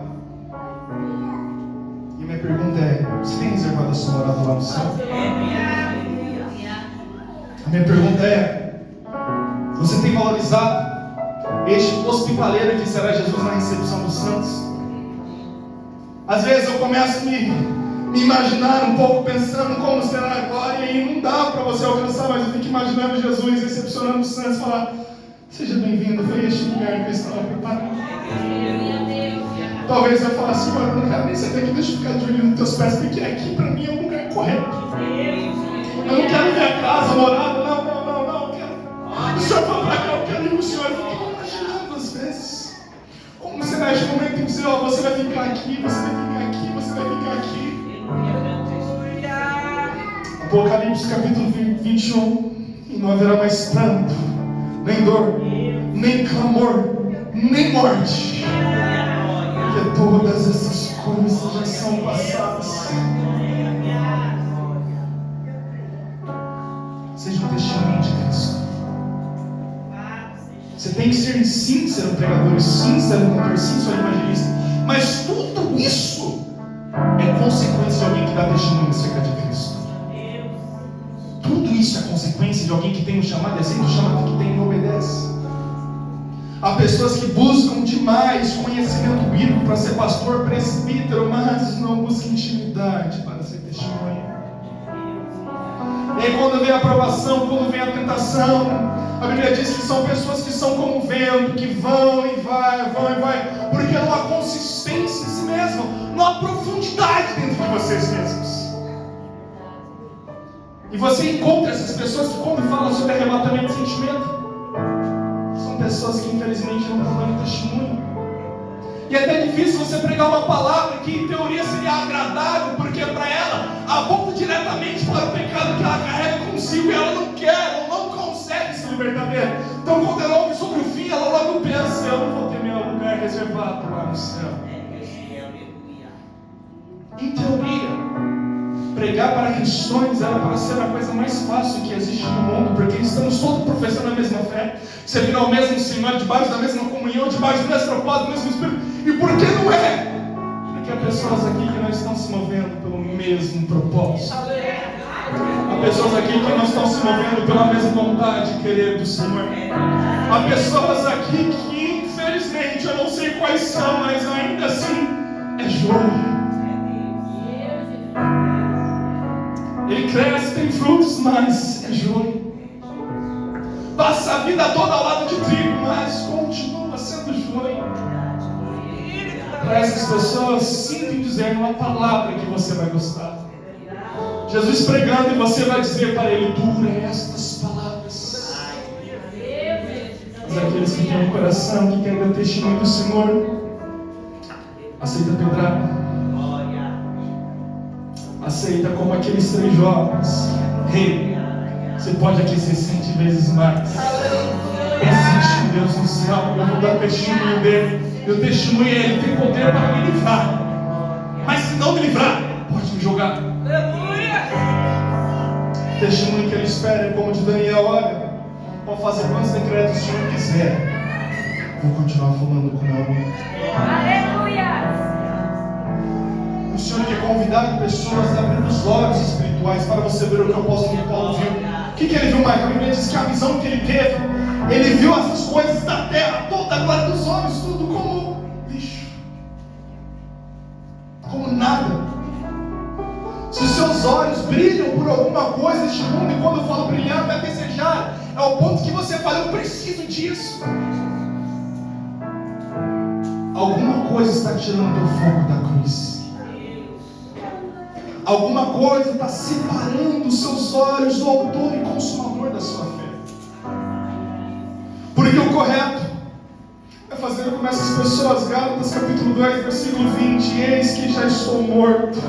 E a minha pergunta é: você tem reservado a sua morada lá no céu? A minha pergunta é: você tem valorizado este hospitaleiro que será Jesus na recepção dos santos? Às vezes eu começo a me imaginar um pouco, pensando como será a glória, e não dá para você alcançar, mas eu fico imaginando Jesus recepcionando os santos e falar: seja bem-vindo, foi este lugar que eu estava preparando. Talvez eu fale: Senhor, eu não quero nem saber aqui, deixa eu ficar de olho nos teus pés, porque aqui para mim é o lugar correto. Eu não quero ver a casa, a morada, não, eu quero. O Senhor fala para cá, eu quero ir com o Senhor. Eu fico imaginando às vezes como será este momento em dizer: ó, você vai ficar aqui, você vai ficar aqui, você vai ficar aqui. Apocalipse capítulo 21: e não haverá mais pranto, nem dor, nem clamor, nem morte, porque todas essas coisas já são passadas. Seja um testemunho de Cristo. Você tem que ser, sim, ser um pregador, sim, ser um cantor, sim, ser um evangelista, mas tudo isso é consequência de alguém que dá testemunho acerca de Cristo. Tudo isso é consequência de alguém que tem um chamado, e assim o chamado que tem e obedece. Há pessoas que buscam demais conhecimento bíblico para ser pastor, presbítero, mas não buscam intimidade para ser testemunha. E aí quando vem a aprovação, quando vem a tentação, a Bíblia diz que são pessoas que são como o vento, que vão e vai, porque não há consistência em si mesmo, não há profundidade dentro de vocês mesmos. E você encontra essas pessoas que, quando falam sobre arrebatamento de sentimento, são pessoas que infelizmente não estão dando testemunho. E é até difícil você pregar uma palavra que em teoria seria agradável, porque para ela aponta diretamente para o pecado que ela carrega consigo, e ela não quer ou não consegue se libertar dele. Então quando ela ouve sobre o fim, ela logo pensa: eu não vou ter meu lugar reservado lá no céu. Em teoria, pregar para cristãos era para ser a coisa mais fácil que existe no mundo, porque estamos todos professando a mesma fé, servindo ao mesmo Senhor, debaixo da mesma comunhão, debaixo do mesmo propósito, do mesmo Espírito. E por que não é? Porque há pessoas aqui que não estão se movendo pelo mesmo propósito. Há pessoas aqui que não estão se movendo pela mesma vontade de querer do Senhor. Há pessoas aqui que, infelizmente, eu não sei quais são, mas ainda assim é joio. Ele cresce, tem frutos, mas é joio. Passa a vida toda ao lado de trigo, mas continua sendo joio. Para essas pessoas, sinto em dizer uma palavra que você vai gostar. Jesus pregando, e você vai dizer para ele: dura estas palavras. Mas aqueles que têm um coração que querem dar testemunho do Senhor, aceita pedrada. Aceita como aqueles 3 jovens. Rei, você pode aquecer 100 vezes mais. Existe um Deus no céu, eu vou dar testemunho dele. Meu testemunho é ele, tem poder para me livrar. Mas se não me livrar, pode me jogar. O testemunho que ele espera é como de Daniel: olha, pode fazer quantos decretos o Senhor quiser, vou continuar falando com meu amigo. O Senhor quer convidar pessoas a abrir os olhos espirituais para você ver o que o apóstolo Paulo viu. O que ele viu, Michael? A Bíblia diz que a visão que ele teve, ele viu essas coisas da terra, toda a glória dos homens, tudo como lixo, como nada. Se os seus olhos brilham por alguma coisa neste mundo, e quando eu falo brilhar, é desejar, é o ponto que você fala: eu preciso disso. Alguma coisa está tirando o teu fogo da cruz. Alguma coisa está separando os seus olhos do autor e consumador da sua fé. Porque o correto é fazer como essas pessoas. Gálatas capítulo 2, versículo 20: eis que já estou morto,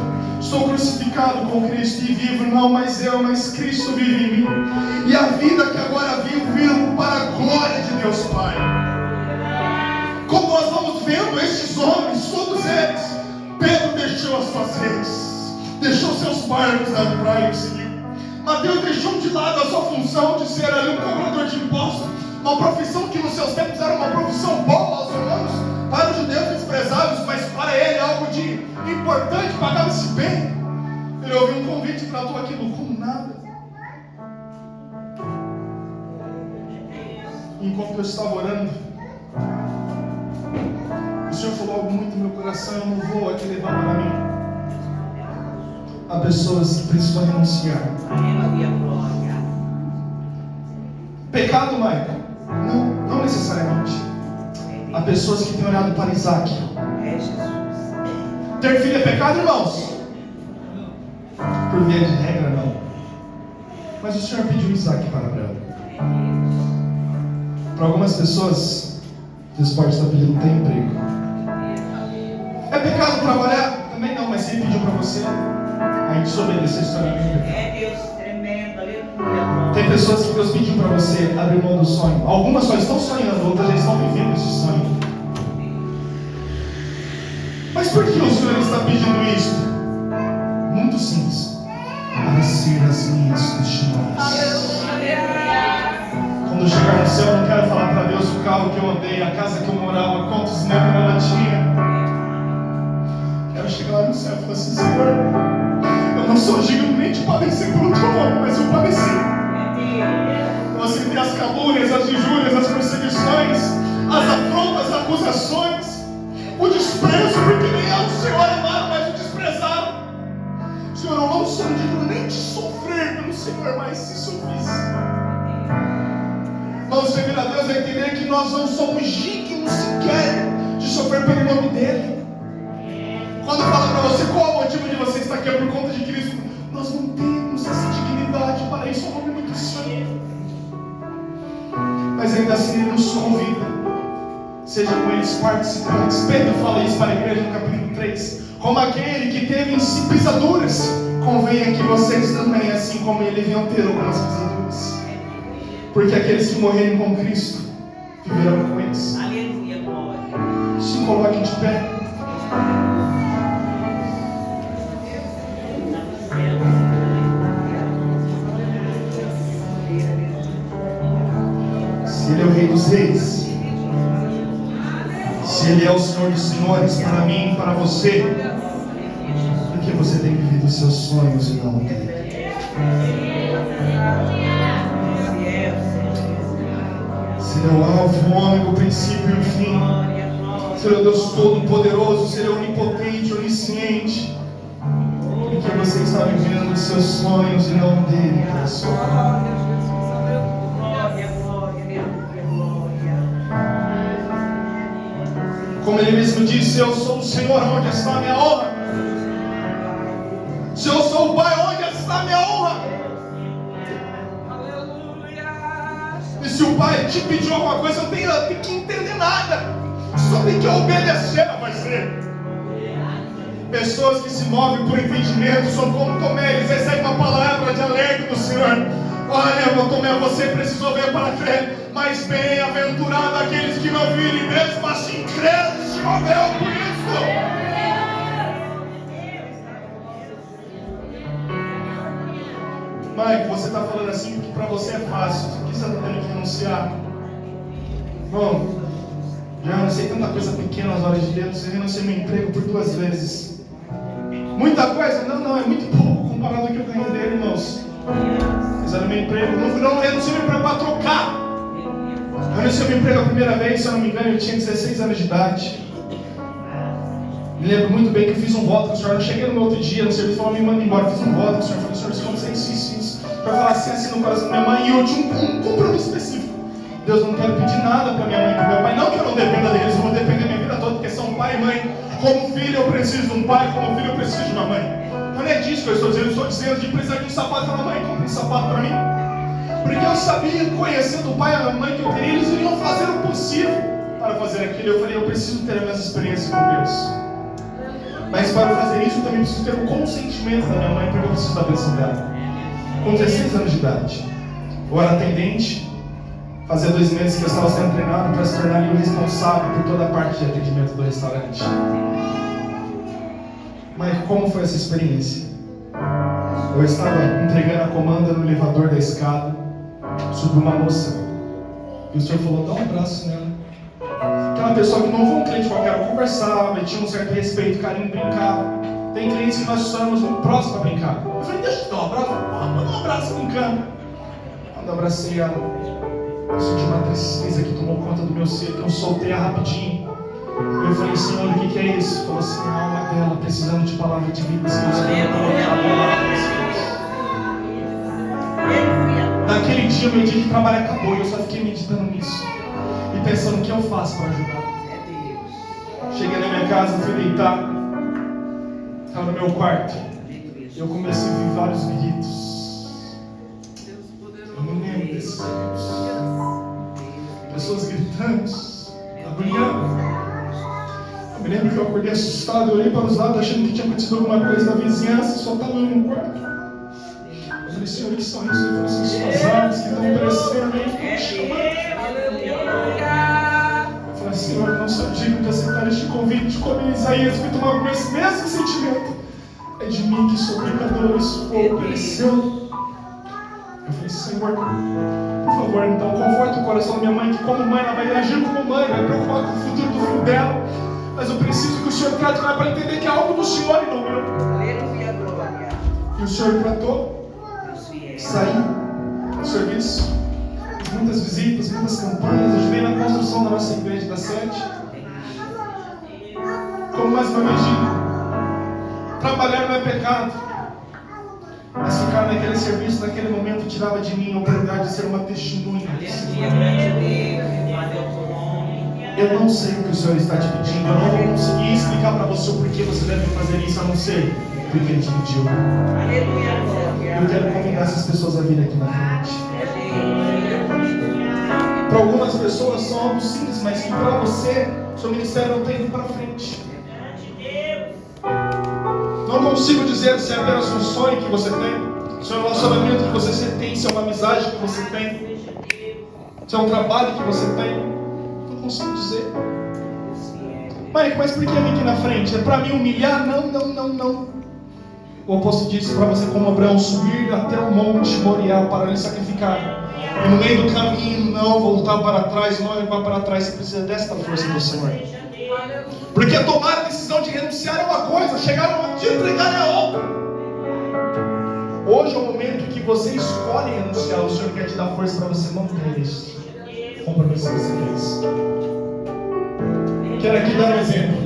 estou crucificado com Cristo e vivo, não mais eu, mas Cristo vive em mim. E a vida que agora vivo para a glória de Deus Pai. Como nós vamos vendo estes homens, todos eles, Pedro deixou as suas redes, deixou seus barcos na praia e seguiu. Mateus deixou de lado a sua função de ser ali um cobrador de impostos, uma profissão que nos seus tempos era uma profissão boa aos romanos, para os judeus desprezados, mas para ele algo de importante, pagava-se bem. Ele ouviu um convite e tratou aquilo como nada. Enquanto eu estava orando, o Senhor falou algo muito no meu coração: eu não vou aqui levar para mim. Há pessoas que precisam renunciar. Pecado, Michael? Não necessariamente. Há pessoas que têm olhado para Isaac. Ter filho é pecado, irmãos? Por via de regra, não. Mas o Senhor pediu Isaac para Abraão. Para algumas pessoas, Deus pode estar pedindo ter emprego. É pecado trabalhar? Também não, mas se Ele pediu para você, a gente desobedecer isso também não é pecado. É Deus tremendo, aleluia. Tem pessoas que Deus pediu para você abrir mão do sonho. Algumas só estão sonhando, outras já estão vivendo esse sonho. Mas por que o Senhor está pedindo isso? Muito simples: para ser as minhas testemunhas. Quando eu chegar no céu, eu não quero falar para Deus o carro que eu andei, a casa que eu morava, quantos netos ela tinha. Quero chegar lá no céu e falar assim: Senhor, eu não sou digno nem de padecer pelo teu nome, mas eu padeci. Eu aceitei as calúnias, as injúrias, as perseguições, as afrontas, as acusações, o desprezo, porque nem eu, o Senhor, amaram, mas o desprezaram. Senhor, eu não sou digno nem de sofrer pelo Senhor, mas isso eu fiz. Vamos servir a Deus a entender que nós não somos dignos sequer de sofrer pelo nome dEle. Quando eu falo para você qual é o motivo de você estar aqui, é por conta de Cristo, nós não temos essa dignidade para isso, é um nome muito santo. Mas ainda assim Ele nos convida, seja com eles participantes. Pedro fala isso para a igreja no capítulo 3: como aquele que teve em si pisaduras, convenha que vocês também, assim como ele, venham ter algumas pisaduras. Porque aqueles que morrerem com Cristo viverão com eles. Aleluia, glória. Se coloquem de pé. Se Ele é o Rei dos Reis, se Ele é o Senhor dos Senhores para mim e para você, por que você tem vivido os seus sonhos e não dele? Se Ele é o alvo, o ômega, o princípio e o fim, se Ele é o Deus todo-poderoso, se Ele é onipotente, onisciente, por que você está vivendo os seus sonhos e não dele para a sua vida? Como Ele mesmo disse: eu sou o Senhor, onde está a minha honra? Se eu sou o Pai, onde está a minha honra? E se o pai te pediu alguma coisa, não tem que entender nada. Só tem que obedecer a você. Pessoas que se movem por entendimento são como Tomé. Eles recebem uma palavra de alerta do Senhor. Olha, Tomé, você precisou ver para crer. Mas bem-aventurado aqueles que não viram e mesmo assim creram. Se moveu por isso. Mike, você está falando assim porque para você é fácil. Por que você está tendo que renunciar? Bom, já renunciei tanta coisa pequena nas horas de Deus. Eu renunciei meu emprego por 2 vezes. Muita coisa? Não, é muito pouco comparado ao que eu ganhei dele, irmãos. Mas era meu emprego. Não renunciei meu emprego para trocar. Eu renunciei meu emprego a primeira vez, se eu não me engano, eu tinha 16 anos de idade. Me lembro muito bem que eu fiz um voto com o Senhor. Eu cheguei no meu outro dia no serviço e falou: me manda embora. Eu fiz um voto com o Senhor. Eu falei: Senhor, se acontecer isso. Para falar assim no coração da minha mãe. E eu tinha um compromisso específico. Deus, não quero pedir nada para minha mãe e para meu pai. Não que eu não dependa deles, eu vou depender da minha vida toda, porque são pai e mãe. Como filho eu preciso de um pai, como filho eu preciso de uma mãe. Não é disso que eu estou dizendo. Eu estou dizendo de precisar de um sapato para a mãe. Compre um sapato para mim. Porque eu sabia, conhecendo o pai e a mãe que eu teria, eles iriam fazer o possível para fazer aquilo. Eu falei: eu preciso ter as minhas experiências com Deus. Mas para fazer isso eu também preciso ter o consentimento da minha mãe, porque eu preciso da bênção dela. Com 16 anos de idade, eu era atendente. Fazia 2 meses que eu estava sendo treinado para se tornar o responsável por toda a parte de atendimento do restaurante. Mas como foi essa experiência? Eu estava entregando a comanda no elevador da escada. Subiu uma moça e o Senhor falou: dá um abraço nela. Aquela pessoa que não foi um cliente qualquer, conversava e tinha um certo respeito, carinho, brincava. Tem clientes que nós somos muito próximos para brincar. Eu falei: deixa eu dar um abraço. Manda um abraço brincando. Quando eu abracei ela, eu senti uma tristeza que tomou conta do meu ser, que eu soltei rapidinho. Eu falei: Senhor, o que é isso? Ele falou assim: a alma dela precisando de palavra de vida. Naquele dia, meu dia de trabalho acabou e eu só fiquei meditando nisso e pensando o que eu faço para ajudar. Cheguei na minha casa, fui deitar, estava no meu quarto. Eu comecei a ouvir vários gritos. Eu me lembro desses gritos. Pessoas gritando, agoniando. Eu me lembro que eu acordei assustado, eu olhei para os lados achando que tinha acontecido alguma coisa na vizinhança, só estava eu no quarto. Eu falei: Senhor, que são isso? Ele falou assim: suas armas que estão perecendo aí, ficam chamando. Eu falei: Senhor, não sou digno de aceitar este convite, como em Isaías, fui tomar com esse mesmo sentimento. É de mim que sou pecador, esse povo pereceu. Eu falei: Senhor, por favor, então conforta o coração da minha mãe, que como mãe ela vai agir como mãe, vai preocupar com o futuro do filho dela. Mas eu preciso que o Senhor trate ela para entender que é algo do Senhor e não meu. Aleluia, glória. E o Senhor tratou. Saí do serviço, muitas visitas, muitas campanhas. Ajudei na construção da nossa igreja da sede. Como mais uma vez digo, trabalhar não é pecado, mas ficar naquele serviço, naquele momento, tirava de mim a oportunidade de ser uma testemunha. Eu não sei o que o Senhor está te pedindo. Eu não vou conseguir explicar para você o porquê você deve fazer isso. Eu não sei porque Ele te pediu. Eu quero convidar essas pessoas a vir aqui na frente. Para algumas pessoas são algo simples, mas que para você, seu ministério não está indo para frente. Não consigo dizer se é apenas um sonho que você tem, se é um relacionamento que você tem, se é uma amizade que você tem, se é um trabalho que você tem. Não consigo dizer. Mike, mas por que vir aqui na frente? É para me humilhar? Não. O apóstolo disse para você, como Abraão, subir até o monte Moriá para lhe sacrificar. E no meio do caminho não voltar para trás, não levar para trás. Você precisa desta força do Senhor. Porque tomar a decisão de renunciar é uma coisa, chegar no momento de entregar é outra. Hoje é o momento que você escolhe renunciar. O Senhor quer te dar força para você manter isso. Compromisso que você fez. Quero aqui dar um exemplo.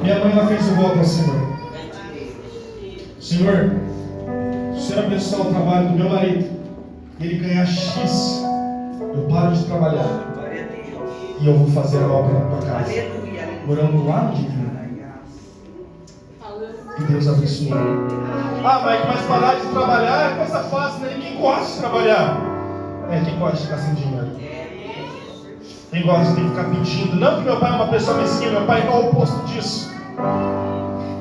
Minha mãe ela fez o voto ao Senhor. Senhor, se o Senhor abençoar o trabalho do meu marido, ele ganhar X, eu paro de trabalhar e eu vou fazer a obra na tua casa, morando lá no Divino. E Deus abençoou. Ah, mas parar de trabalhar é coisa fácil, né? Ninguém gosta de trabalhar. Quem gosta de ficar sem dinheiro? Quem gosta de ficar pedindo? Não que meu pai é uma pessoa mesquinha, meu pai é o oposto disso.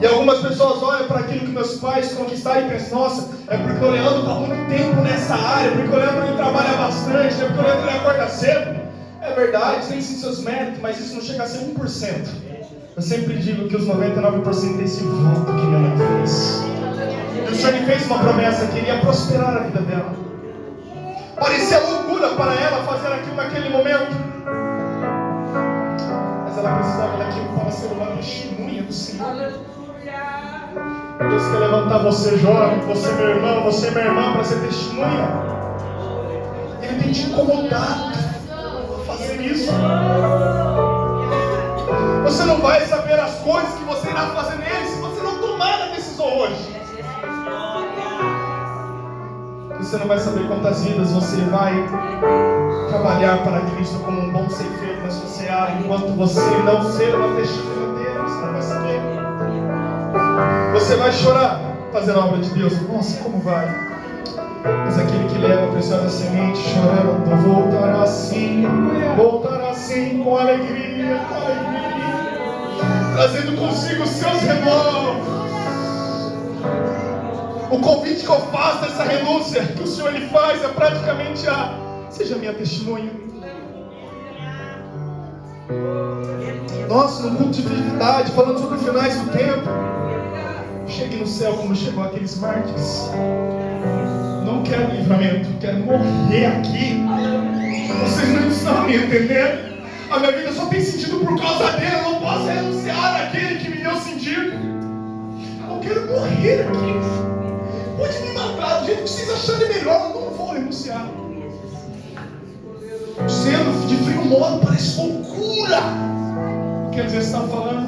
E algumas pessoas olham para aquilo que meus pais conquistaram e pensam: nossa, é porque o Leandro está muito tempo nessa área, porque o Leandro ele trabalha bastante, é porque o Leandro ele acorda cedo. É verdade, tem sim seus méritos, mas isso não chega a ser 1%. Eu sempre digo que os 99% é esse voto que minha mãe fez. E o Senhor me fez uma promessa que iria prosperar a vida dela. Parecia loucura para ela fazer aquilo naquele momento, mas ela precisava daquilo para ser uma testemunha do Senhor. Deus quer levantar você jovem, você meu irmão, você minha irmã, para ser testemunha. Ele tem te incomodado a fazer isso. Você não vai saber as coisas que você irá fazer nele se você não tomar a decisão hoje. Você não vai saber quantas vidas você vai trabalhar para Cristo como um bom ceifeiro na sua seara, enquanto você não ser uma testemunha dele. Você não vai saber. Você vai chorar fazendo a obra de Deus. Nossa, como vai? Mas aquele que leva a preciosa semente chorando voltará assim com alegria, trazendo consigo os seus renovos. O convite que eu faço dessa renúncia que o Senhor lhe faz é praticamente seja minha testemunha. Nossa, no culto de fidelidade, falando sobre os finais do tempo, chegue no céu como chegou aqueles mártires. Não quero livramento, quero morrer aqui. Vocês não estão me entendendo? A minha vida só tem sentido por causa dele. Eu não posso renunciar àquele que me deu sentido. Eu quero morrer aqui. Pode me matar do jeito que vocês acharem melhor, eu não vou renunciar. Sendo de frio modo parece loucura. Quer dizer, você está falando,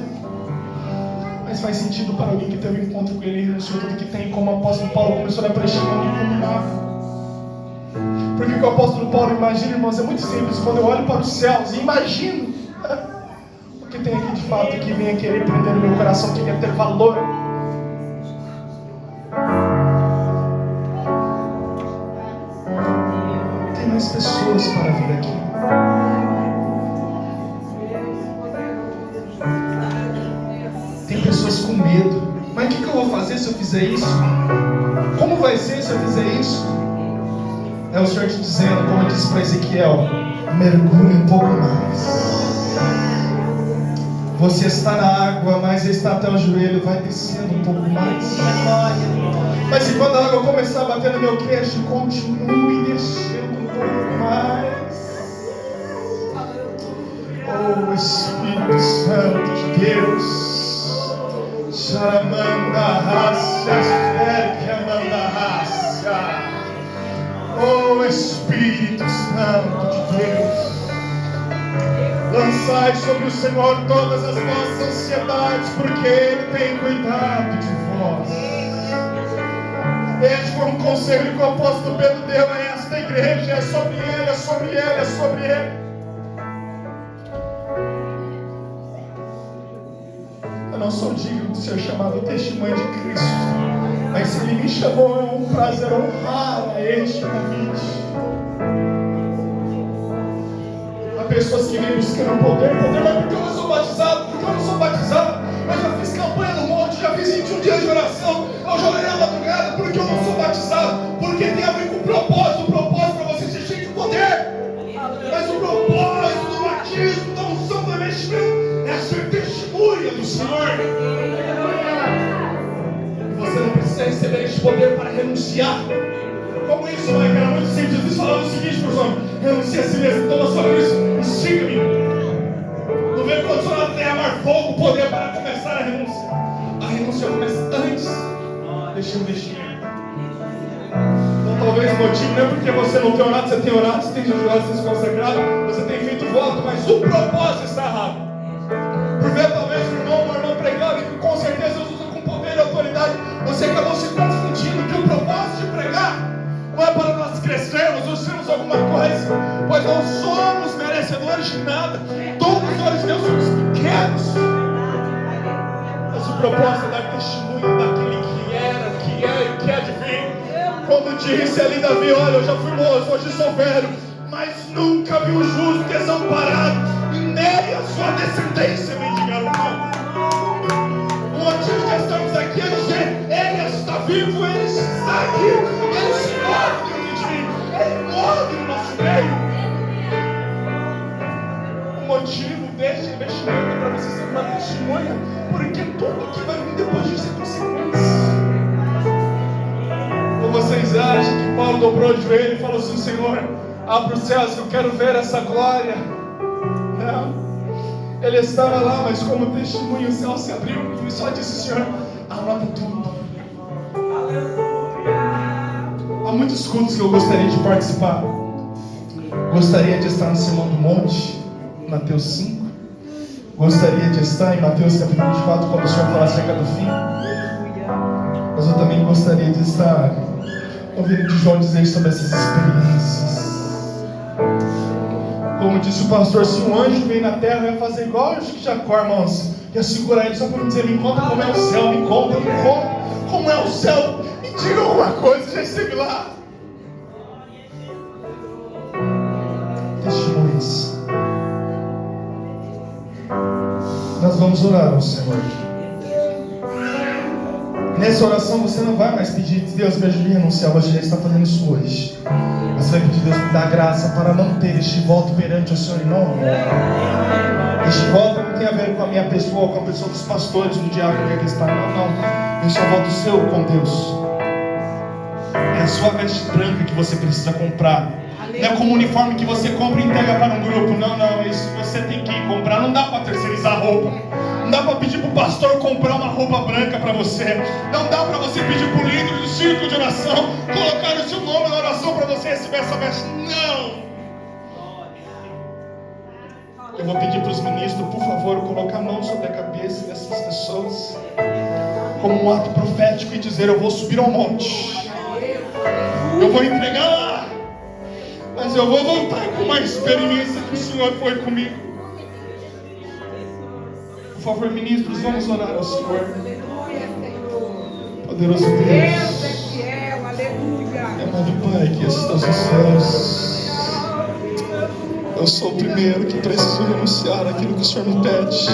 mas faz sentido para alguém que teve um encontro com ele e renunciou tudo que tem, como o apóstolo Paulo começou a prestar como nada. Porque o que o apóstolo Paulo imagina, irmãos, é muito simples. Quando eu olho para os céus e imagino o que tem aqui de fato que vem a querer prender no meu coração, que quer ter valor. Tem mais pessoas para vir aqui. Tem pessoas com medo. Mas o que eu vou fazer se eu fizer isso? Como vai ser se eu fizer isso? É o Senhor te dizendo, como eu disse para Ezequiel: mergulhe um pouco mais. Você está na água, mas está até o joelho, vai descendo um pouco mais. Mas se quando a água começar a bater no meu queixo, continue descendo um pouco mais. Oh, Espírito Santo de Deus, Charamanda raça, Amanda raça. Oh, Espírito Santo de Deus, lançai sobre o Senhor todas as vossas ansiedades, porque Ele tem cuidado de vós. Este foi um conselho que o apóstolo Pedro deu a esta igreja. É sobre ele, é sobre ele, é sobre ele. Eu não sou digno de ser chamado testemunho de Cristo, mas se Ele me chamou, é um prazer honrar a este convite. Há pessoas que vêm buscando poder, mas porque eu não sou batizado, porque eu não sou batizado. Eu já fiz campanha no monte, já fiz 21 dias de oração, eu já orei na madrugada, porque eu não sou batizado, porque tem a ver com o propósito para você ser cheio de poder. Mas o propósito do batismo, da unção, do investimento, é ser testemunha do Senhor. Você não precisa receber esse poder para renunciar. Como isso, mãe? Era muito simples. Jesus falando o seguinte para os homens: renuncie a si mesmo, toma sua cruz e siga-me. Não vê quando o Senhor tem amar fogo, o poder para começar a renúncia. A renúncia começa antes deste investimento. Então talvez o motivo não é porque você não tem orado, você tem orado, você tem jejuado, você tem se consagrado, você tem feito voto, mas o propósito está errado. Por ver talvez o irmão, uma irmã pregando, e que com certeza Deus usa com poder e autoridade, você acabou se confundindo que o propósito de pregar não é para nós crescermos ou sermos alguma coisa, pois não somos merecedores de nada. Todos os olhos de Deus somos pequenos. Mas o propósito é dar testemunho daquele que era, que é e que há de vir. Como disse ali Davi, olha, eu já fui moço, hoje sou velho, mas nunca vi um justo desamparado, e nem a sua descendência mendigar o pão. O motivo de estarmos aqui é dizer, Ele está vivo, Ele está aqui, Ele se move dentro de mim, Ele move no nosso meio. O motivo deste investimento é para você ser uma testemunha, porque tudo que vai vir depois disso é consequência. Ou vocês acham que Paulo dobrou de joelho e falou assim, Senhor, abra os céus que eu quero ver essa glória? Não. Ele estava lá, mas como testemunho o céu se abriu e só disse, Senhor, anota tudo. Há muitos cultos que eu gostaria de participar. Gostaria de estar no Sermão do Monte, Mateus 5. Gostaria de estar em Mateus capítulo 24, quando o Senhor fala acerca do fim. Mas eu também gostaria de estar ouvindo de João dizer sobre essas experiências. Como disse o pastor, se um anjo vem na terra, ia fazer igual o anjo que Jacó, irmãos, ia segurar ele só para me dizer, me conta como é o céu, me conta como é o céu, me diga alguma coisa, já esteve lá. Testemunhas. Nós vamos orar ao Senhor. Nessa oração você não vai mais pedir, Deus me ajude a renunciar, você já está fazendo isso hoje. Você vai pedir, Deus me dá graça para não ter este voto perante o Senhor e não amor. Este voto não tem a ver com a minha pessoa, com a pessoa dos pastores, do diácono que aqui está. Não. Esse é o voto seu com Deus. É a sua veste branca que você precisa comprar. Não é como o uniforme que você compra e entrega para um grupo. Não, isso você tem que ir comprar. Não dá para terceirizar roupa. Não dá para pedir para o pastor comprar uma roupa branca para você. Não dá para você pedir para o líder do círculo de oração colocar o seu nome na oração para você receber essa veste. Não! Eu vou pedir para os ministros, por favor, colocar a mão sobre a cabeça dessas pessoas como um ato profético e dizer, eu vou subir ao monte. Eu vou entregar lá. Mas eu vou voltar com uma experiência que o Senhor foi comigo. Por favor, ministros, vamos orar ao Senhor. Poderoso Deus, amado Pai que estás nos céus, eu sou o primeiro que preciso renunciar àquilo que o Senhor me pede.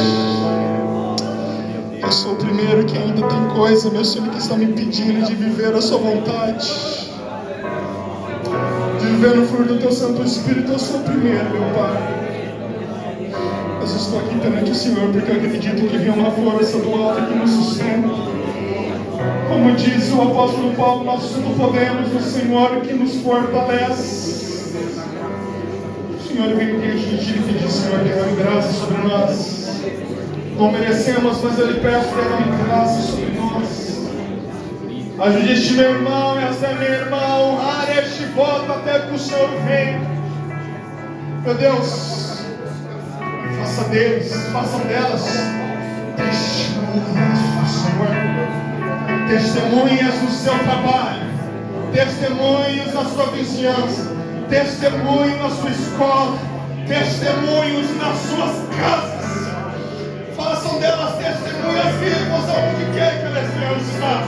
Eu sou o primeiro que ainda tem coisa, meu Senhor, que está me impedindo de viver a sua vontade, de viver no fruto do teu Santo Espírito. Eu sou o primeiro, meu Pai. Mas eu estou aqui perante o Senhor porque eu acredito que vem uma força do alto que nos sustenta. Como diz o apóstolo Paulo, nós tudo podemos no Senhor que nos fortalece. O Senhor vem diante de ti e diz, Senhor, derrame graça sobre nós. Não merecemos, mas eu lhe peço, derrame graça sobre nós. Ajude este meu irmão e esta minha irmã a honrar este voto até que o Senhor venha. Meu Deus, façam delas testemunhas do Senhor, testemunhas do seu trabalho, testemunhas da sua vizinhança, testemunhos na sua escola, testemunhos nas suas casas. Façam delas testemunhas vivas aonde quer que elas venham estar,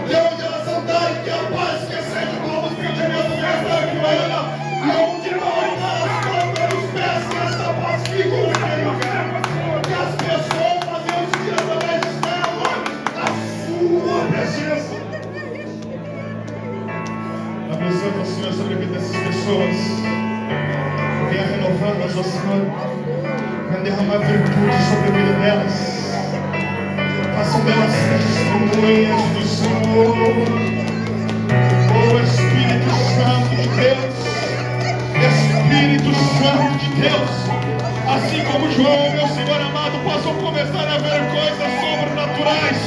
de onde elas andarem, que a paz que excede todo entendimento resta com ela, e onde não elas colocam os pés, que esta paz fique no meio, que as pessoas venham se através dela, na sua presença. Abençoe o Senhor sobre a vida dessas pessoas, venha renovando-as, ó Senhor, venha derramar virtude sobre a vida delas. Façam delas testemunhas do Senhor. Oh Espírito Santo de Deus, Espírito Santo de Deus, assim como João, meu Senhor amado, possam começar a ver coisas sobrenaturais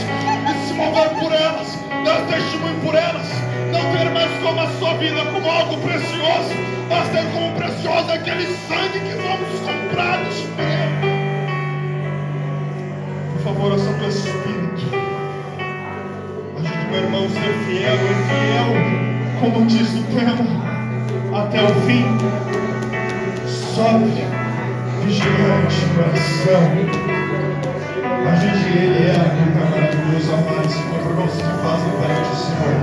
e se mover por elas, dar testemunho por elas, não ter mais como a sua vida como algo precioso, mas ter como precioso aquele sangue que fomos comprados por Ele. Por favor, ó Santo Espírito, ajude meu irmão a ser fiel e fiel, como diz o tema, até o fim, sóbrio, vigilante, coração. Ajude ele e ela, que é maravilhoso, amar esse compromisso que fazem perante o Senhor.